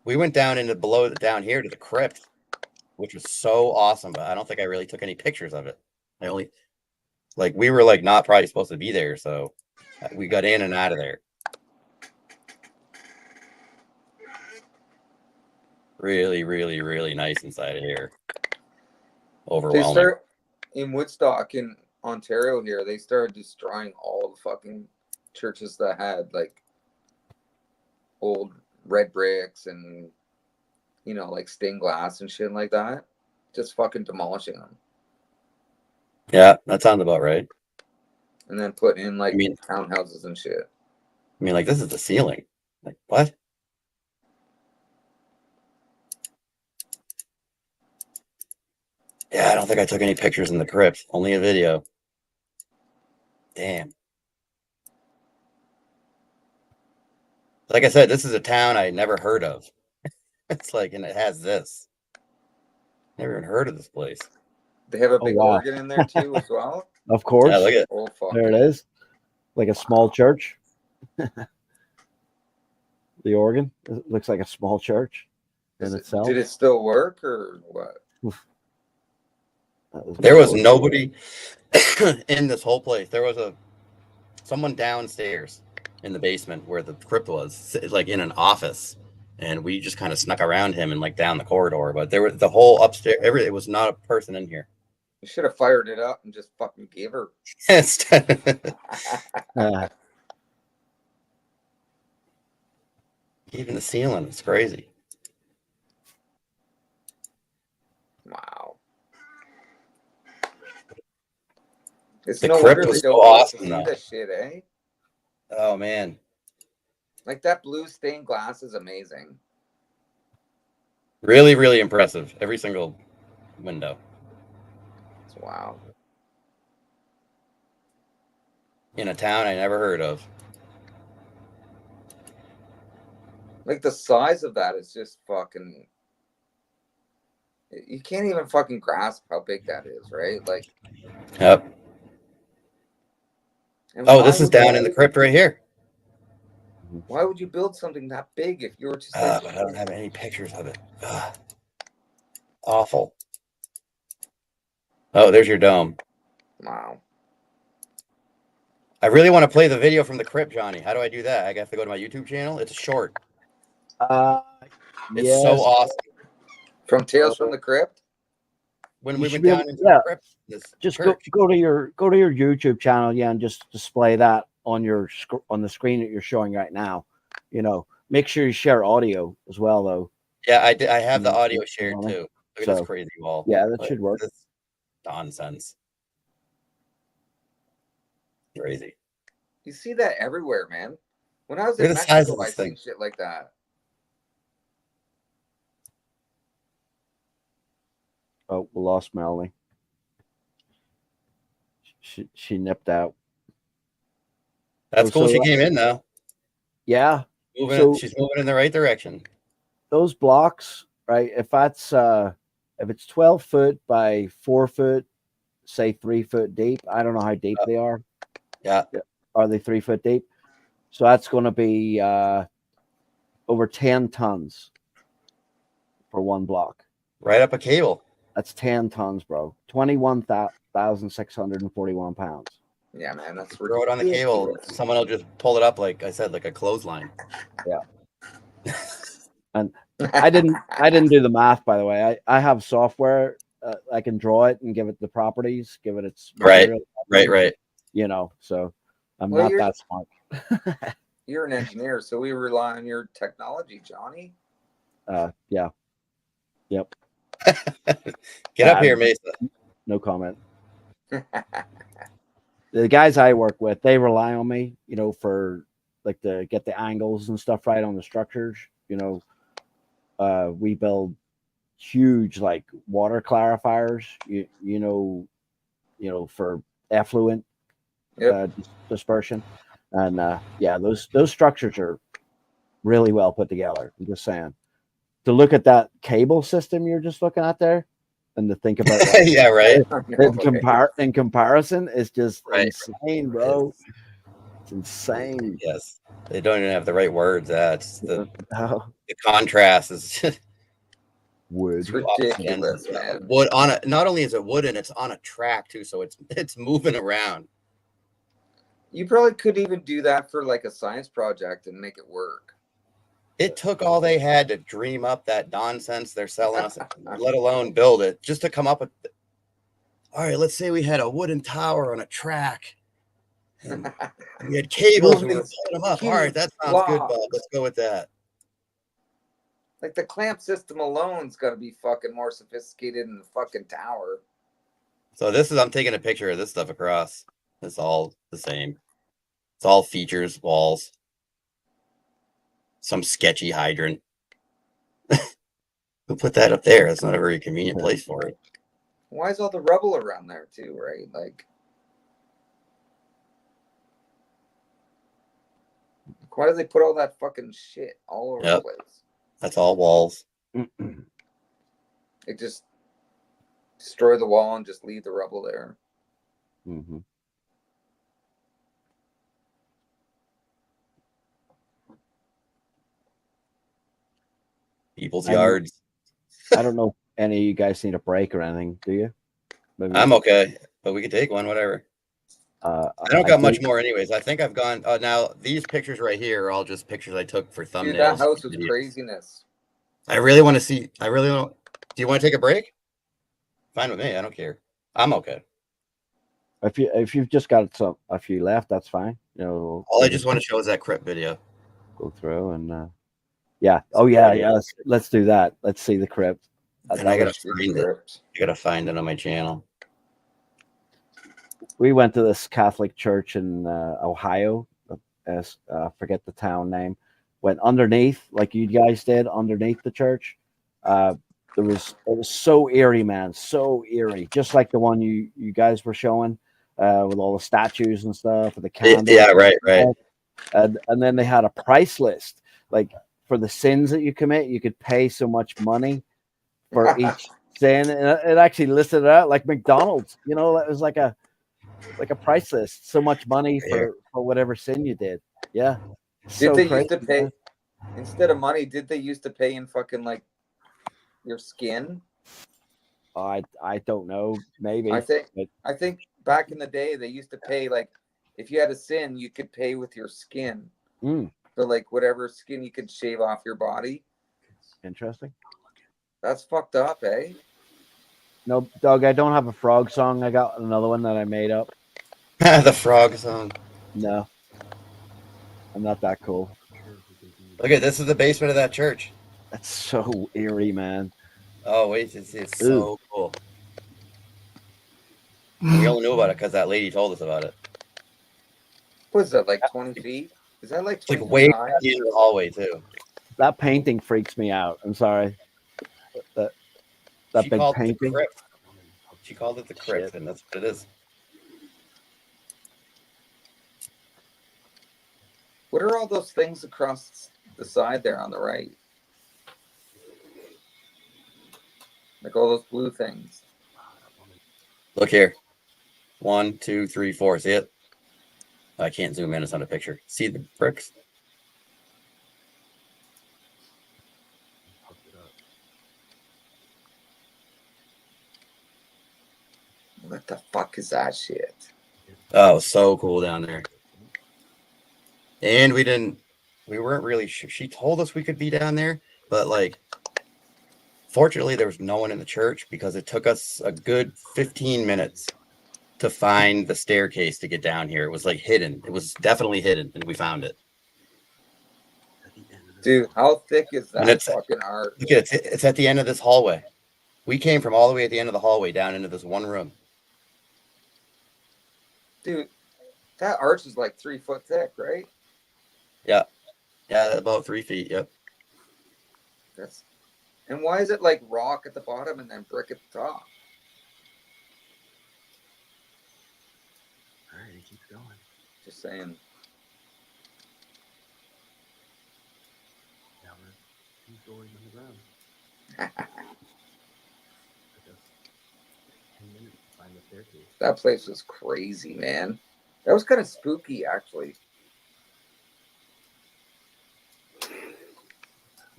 We went down down here to the crypt, which was so awesome, but I don't think I really took any pictures of it. We were like not probably supposed to be there, so we got in and out of there. Really, really, really nice inside of here. Overwhelming. In Woodstock in Ontario here, they started destroying all the fucking churches that had like old red bricks and like stained glass and shit like that. Just fucking demolishing them. Yeah, that sounds about right. And then putting in like townhouses and shit. I mean, like this is the ceiling. Like what? Yeah, I don't think I took any pictures in the crypt. Only a video. Damn. Like I said, this is a town I never heard of. It's like, and it has this. Never even heard of this place. They have a big organ in there too as well. Of course. Yeah, look at it. Oh, fuck. There it is. Like a small church. The organ. It looks like a small church in itself. Did it still work or what? There was nobody in this whole place. There was someone downstairs in the basement where the crypt was, like in an office, and we just kind of snuck around him and like down the corridor. But there was the whole upstairs. It was not a person in here. You should have fired it up and just fucking gave her. Even the ceiling, it's crazy. Wow. It's The no crypt wonder was they don't so want us to awesome, see though. this shit, eh? Oh man, Like that blue stained glass is amazing. really, really impressive. Every single window It's wow. in a town I never heard of. Like the size of that is just fucking. You can't even fucking grasp how big that is, right? Like, Yep. and Oh, why this is would you down in the crypt right here. Why would you build something that big if you were just But I don't have any pictures of it. Ugh. Awful. Oh, there's your dome. Wow. I really want to play the video from the crypt, Johnny. How do I do that? I have to go to my YouTube channel. It's short. It's so Yes. awesome. From Tales from the Crypt? When You we should went be down able- into yeah. the crypt, this Just church. go to your YouTube channel, yeah, and just display that on your on the screen that you're showing right now. You know, make sure you share audio as well, though. Yeah, I did. I have the Mm, audio mm, shared mm. too. Look at So, this crazy wall. yeah, that Like, should work. This nonsense. Crazy. You see that everywhere, man. When I was Look in at the size Mexico, of I this seen thing. shit like that. Oh, we lost Melanie. She nipped out. That's Oh, cool. so She came in though. Yeah, Moving. So- She's moving in the right direction. those blocks, right? If it's 12 foot by 4 foot, say 3 foot deep. I don't know how deep they are. Yeah. Are they 3 foot deep? So that's going to be over 10 tons for one block. Right up a cable. That's 10 tons, bro. 21,641 pounds. Yeah, man, that's Throw it on the cable. ridiculous. Someone will just pull it up, like I said, like a clothesline. I didn't do the math, by the way. I have software. I can draw it and give it the properties, give it its Right. material, Right. you know, so I'm Well, not you're- that smart. You're an engineer, so we rely on your technology, Johnny. Yeah, Get up here, Mesa. no comment. The guys I work with, they rely on me, you know, for like to get the angles and stuff right on the structures. You know, we build huge like water clarifiers. You know, for effluent dispersion, and yeah, those structures are really well put together. I'm just saying. To look at that cable system you're just looking at there, and to think about that Yeah, right. in comparison, it's just Right. insane, bro. It's insane. Yes. They don't even have the right words. That's the Oh, contrast is just wood. It's ridiculous, man. wood on a. Not only is it wooden, it's on a track too, so it's moving around. You probably could even do that for like a science project and make it work. It took all they had to dream up that nonsense they're selling us, let alone build it, just to come up with. All right, let's say we had a wooden tower on a track, and we had cables. We could set them up. All right, that sounds good, Bob. Let's go with that. Like the clamp system alone's got to be fucking more sophisticated than the fucking tower. So I'm taking a picture of this stuff across. It's all the same. It's all features, walls. Some sketchy hydrant. Who put that up there? It's not a very convenient place for it. Why is all the rubble around there too, right? Like, why do they put all that fucking shit all over the Yep. place? That's all walls. They just destroy the wall and just leave the rubble there. Mm-hmm. People's I'm- yards. I don't know if any of you guys need a break or anything, do you? Maybe, I'm okay, but we can take one, whatever. I don't got much more anyways. I think I've gone now these pictures right here are all just pictures I took for thumbnails. Dude, that house was videos. craziness. I really want to see. I really want. Do you want to take a break? Fine with me. I don't care. I'm okay. If you've just got a few left, that's fine. You know, All I just want to show is that crypt video. go through and Yeah. Oh yeah, yeah. Let's do that. Let's see the crypt. And I gotta Through find it. script. I gotta find it on my channel. We went to this Catholic church in Ohio. Forget the town name. Went underneath, like you guys did, underneath the church. It was so eerie, man, so eerie, just like the one you guys were showing, with all the statues and stuff, with the candles. Yeah, right. And then they had a price list, like for the sins that you commit, you could pay so much money for each sin, and it actually listed it out like McDonald's. You know, it was like a price list, so much money for whatever sin you did. Yeah. Did they crazy, used to pay man. instead of money? Did they used to pay in fucking like your skin? I don't know. Maybe. I think but I think back in the day they used to pay like if you had a sin, you could pay with your skin. Mm, So like whatever skin you could shave off your body. interesting. That's fucked up, eh? No, Doug, I don't have a frog song. I got another one that I made up. The frog song. No, I'm not that cool. Look at this is the basement of that church. That's so eerie, man. Oh wait, it's so cool. We only knew about it because that lady told us about it. What is that, like 20 feet? Is that like It's like 20 way feet down high? the end of the hallway too. That painting freaks me out. I'm sorry. That She big called it the painting. crypt. She called it the crypt, Shit. and that's what it is. What are all those things across the side there on the right? Like all those blue things. Look here. 1, 2, 3, 4. See it? I can't zoom in. It's not a picture. See the bricks? What the fuck is that shit? Oh, so cool down there. And we weren't really sure. She told us we could be down there, but like, fortunately, there was no one in the church because it took us a good 15 minutes to find the staircase to get down here. It was like hidden. It was definitely hidden, and we found it. Dude, how thick is And that it's- fucking art? Look at it. It's at the end of this hallway. We came from all the way at the end of the hallway down into this one room. Dude, that arch is like 3 foot thick, right? Yeah, about 3 feet. Yep. That's and why is it like rock at the bottom and then brick at the top? All right, keep going. Just saying. Now we're 2 stories underground. 10 minutes to find the staircase. That place was crazy, man. That was kind of spooky, actually.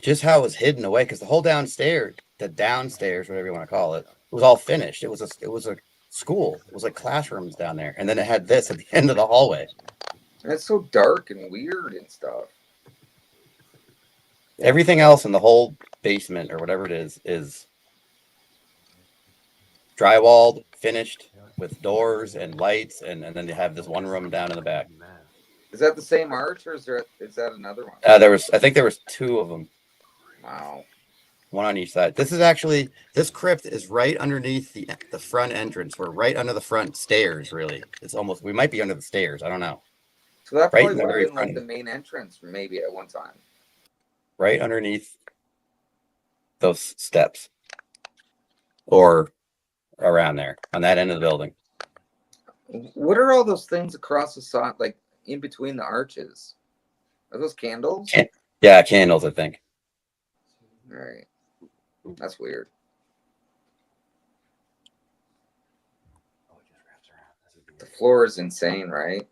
Just how it was hidden away, because the whole downstairs, whatever you want to call it, was all finished. It was a school. It was like classrooms down there, and then it had this at the end of the hallway. And it's so dark and weird and stuff. Everything else in the whole basement or whatever it is drywalled, finished with doors and lights, and then they have this one room down in the back. Is that the same arch or is that another one? I think there was 2 of them, Wow. one on each side. This crypt is right underneath the front entrance. We're right under the front stairs. Really, we might be under the stairs. I don't know. So that Right probably in the would have very been like front. the main entrance maybe at one time. Right underneath those steps, or around there on that end of the building. What are all those things across the side, like in between the arches? Are those candles? Yeah, candles, I think. All right. That's weird. The floor is insane, right?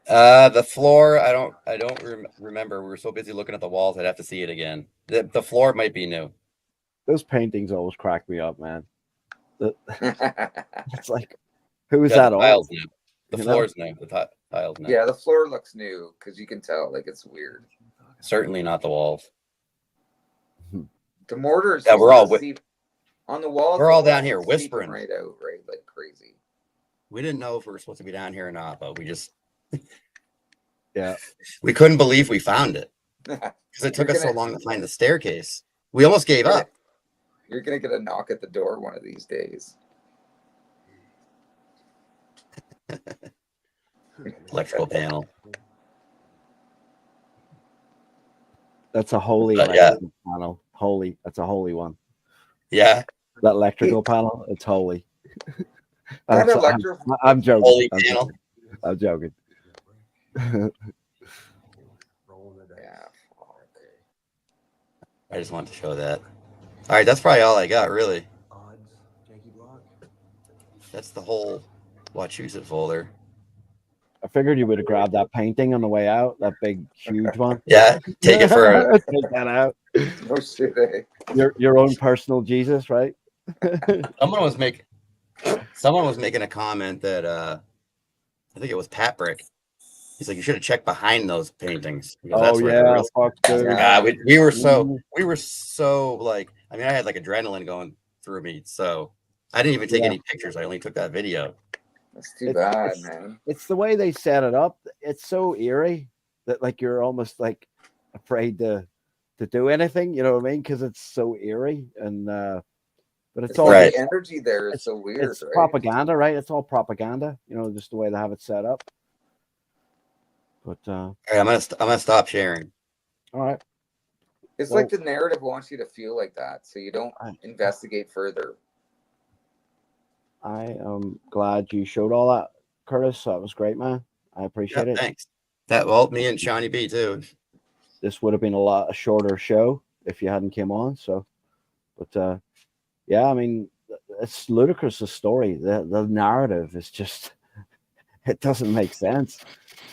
The floor, I don't remember. We were so busy looking at the walls. I'd have to see it again. The floor might be new. Those paintings always crack me up, man. Yeah, It's like, who is Yeah, that the on? tiles new. The You know? floor's new. The tiles new. the floor looks new because you can tell like it's weird. Certainly not the walls. The mortars. Yeah, we're all on the walls. we're the all down walls here are seeping whispering. right out, right, like crazy. We didn't know if we were supposed to be down here or not, but we just Yeah. we couldn't believe we found it. because it took You're us so gonna- long to find the staircase. We almost gave up. You're gonna get a knock at the door one of these days. Electrical panel. That's a holy But, yeah. electrical panel. Holy. That's a holy one. Yeah. That electrical panel, it's holy. That I'm, I'm joking. Holy I'm panel. joking. I'm joking. Yeah. Fuck. I just wanted to show that. All right, that's probably all I got, really. That's the whole Wachusett folder. I figured you would have grabbed that painting on the way out, that big, huge one. Yeah, take it for a. Take that out. No shit, eh? Your own personal Jesus, right? Someone was making a comment that I think it was Pat Brick. He's like, you should have checked behind those paintings. Because Oh that's where the yeah, real- fuck, dude. Yeah. we were so like, I mean, I had like adrenaline going through me, so I didn't even take Yeah. any pictures. I only took that video. That's too It's- bad, it's- man. It's the way they set it up. It's so eerie that like you're almost like afraid to do anything. You know what I mean? Because it's so eerie, and but it's all Right. The energy there is so weird, it's right? propaganda, right? It's all propaganda. You know, just the way they have it set up. But All right, I'm gonna stop sharing. all right. It's Well- like the narrative wants you to feel like that, so you don't investigate further. I am glad you showed all that, Curtis. That was great, man. I appreciate Yeah, it. thanks. That well, me and Shawnee B too. This would have been a shorter show if you hadn't came on. So, but yeah, I mean, it's ludicrous. The story, the narrative is just it doesn't make sense,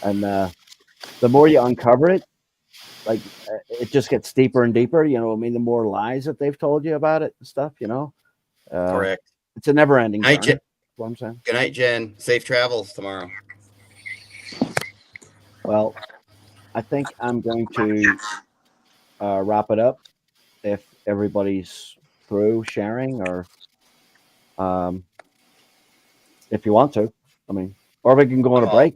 and the more you uncover it, like it just gets deeper and deeper. You know, I mean, the more lies that they've told you about it and stuff. You know, Correct. it's a never-ending Night, journey. Jen. That's what I'm saying. Good night, Jen. Safe travels tomorrow. Well, I think I'm going to wrap it up if everybody's through sharing, or if you want to. I mean, or we can go on a I'm break.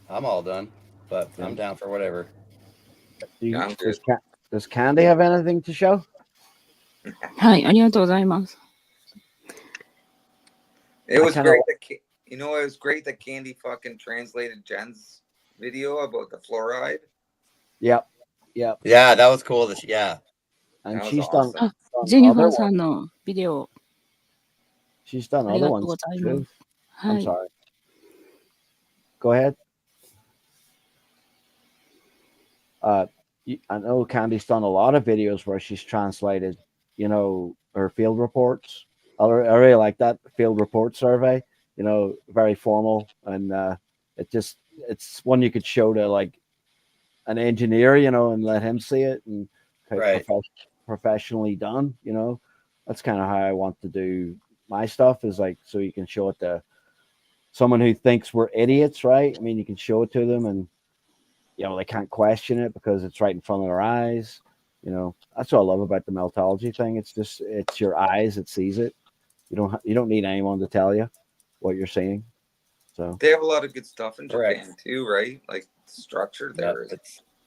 I'm all done, but I'm down for whatever. Yeah, I'm good. Does Candy have anything to show? はい、ありがとうございます。 It was kinda- great that it was great that Candy fucking translated Jen's video about the fluoride. Yep. Yeah, that was cool. Yeah. And That was she's awesome. done ジェニファ other ーさ ones. んのビデオ She's done あり other がとう ones ござい too. ます。は I'm い。 sorry. Go ahead. I know Candy's done a lot of videos where she's translated, you know, her field reports. I really like that field report survey. You know, very formal, and it's one you could show to like an engineer, you know, and let him see it, and Right. professionally done. You know, that's kind of how I want to do my stuff, is like, so you can show it to someone who thinks we're idiots, right? I mean, you can show it to them, and you know, they can't question it because it's right in front of their eyes. You know, that's what I love about the Meltology thing. It's your eyes that sees it. You don't need anyone to tell you what you're seeing. So They have a lot of good stuff in Correct. Japan too, right? Like structure Yeah, there.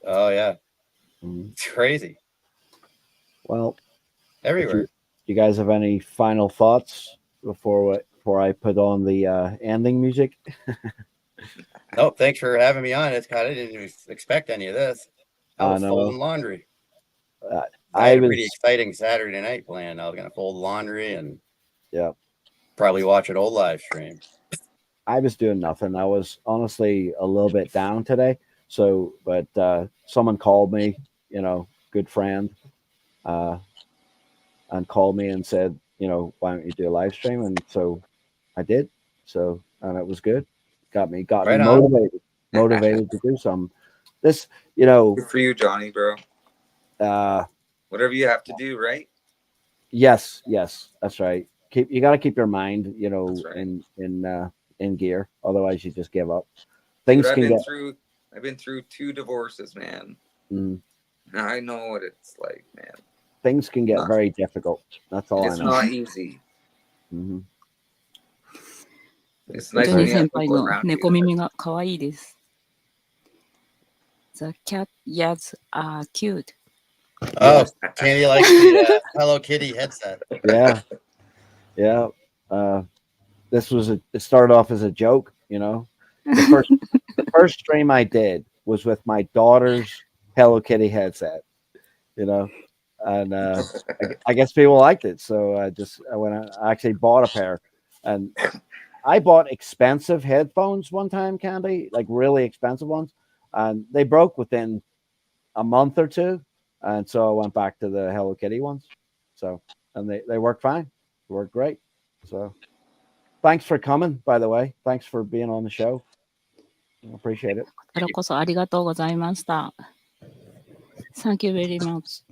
oh yeah, mm. it's crazy well, everywhere. you guys have any final thoughts before I put on the ending music? Nope. Thanks for having me on. It's kind of didn't even expect any of this. I was know. folding laundry. I I had a pretty was exciting Saturday night planned. I was gonna fold laundry and yeah. probably watch an old live stream. I was doing nothing. I was honestly a little bit down today. So, but someone called me, you know, good friend, and called me and said, you know, why don't you do a live stream? And so I did. So, and it was good. Got me Right on. motivated to do some. This, you know, Good for you, Johnny, bro. Whatever you have to do, right? yes, that's right. You got to keep your mind, you know, That's right. in gear. Otherwise, you just give up. Things Dude, can get. I've been through 2 divorces, man. Mm, I know what it's like, man. things can get very difficult. That's all It's I know. not easy. Mhm. It's ジ nice ョ when ニー you have 先輩 people の around 猫 you. 耳が可愛いです。The cat ears are cute. Oh, Candy likes the Hello Kitty headset. Yeah, yeah. It started off as a joke, the first stream I did was with my daughter's Hello Kitty headset, and I guess people liked it, so I actually bought a pair, and I bought expensive headphones one time, Candy, like really expensive ones, and they broke within a month or two, and so I went back to the Hello Kitty ones. So, and they work fine, they work great. So, thanks for coming, by the way. Thanks for being on the show. I appreciate it. こちらこそありがとうございました。Thank you very much.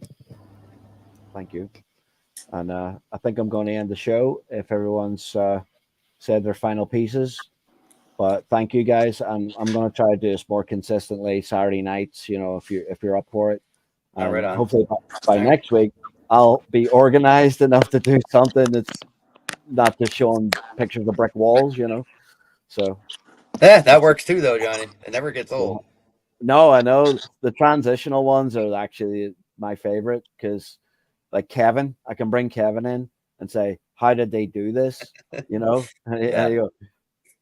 Thank you. And I think I'm going to end the show if everyone's said their final pieces. But thank you guys. I'm going to try to do this more consistently Saturday nights. If you're up for it. Right on. Hopefully by next week I'll be organized enough to do something that's not just showing pictures of brick walls. So Yeah, that works too, though, Johnny. It never gets old. No, I know the transitional ones are actually my favorite because, like Kevin, I can bring Kevin in and say, "How did they do this?" And you go,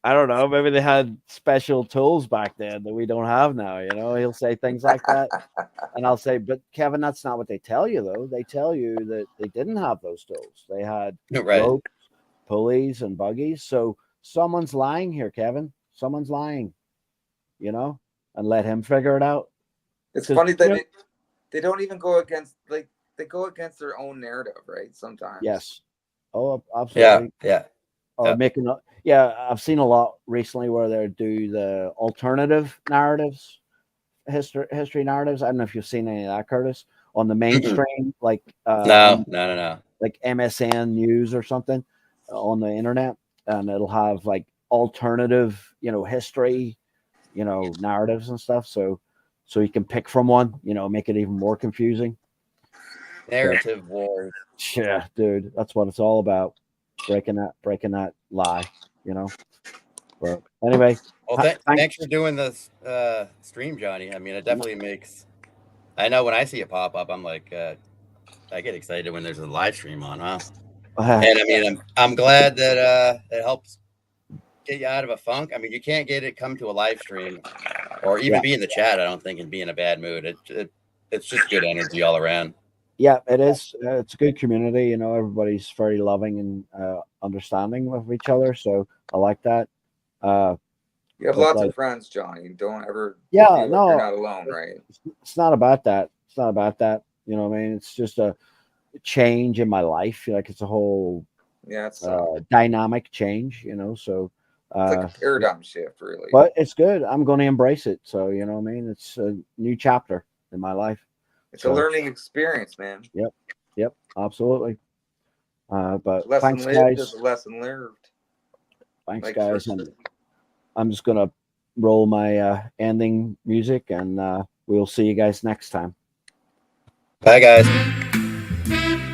I don't know. Maybe they had special tools back then that we don't have now. He'll say things like that, and I'll say, "But Kevin, that's not what they tell you, though. They tell you that they didn't have those tools. They had ropes, pulleys, and buggies. So someone's lying here, Kevin. Someone's lying, and let him figure it out." It's funny that they don't even go against, like, they go against their own narrative, right? Sometimes. Yes. Oh, absolutely. Yeah. Or I've seen a lot recently where they do the alternative narratives, history narratives. I don't know if you've seen any of that, Curtis, on the mainstream, like No. like MSN News or something on the internet, and it'll have like alternative, history, narratives and stuff. So you can pick from one, make it even more confusing. Narrative wars. Yeah, dude, that's what it's all about. Breaking that lie, But anyway, well, thanks for doing this stream, Johnny. I mean, it definitely makes. I know when I see it pop up, I'm like, I get excited when there's a live stream on, huh? And I mean, I'm glad that it helps get you out of a funk. I mean, you can't get it come to a live stream or even be in the chat, I don't think, and be in a bad mood. It's just good energy all around. Yeah, it is. It's a good community. Everybody's very loving and understanding of each other. So I like that. You have lots of friends, Johnny. Don't ever feel like you're not alone, right? It's not about that. It's not about that. You know what I mean? It's just a change in my life. Like it's a whole dynamic change, So it's like a paradigm shift, really. But it's good. I'm going to embrace it. So you know what I mean? It's a new chapter in my life. It's a learning experience, man. Yep, absolutely. But lesson thanks, lived guys. is a lesson learned. Thanks, guys. And I'm just gonna roll my ending music, and we'll see you guys next time. Bye, guys.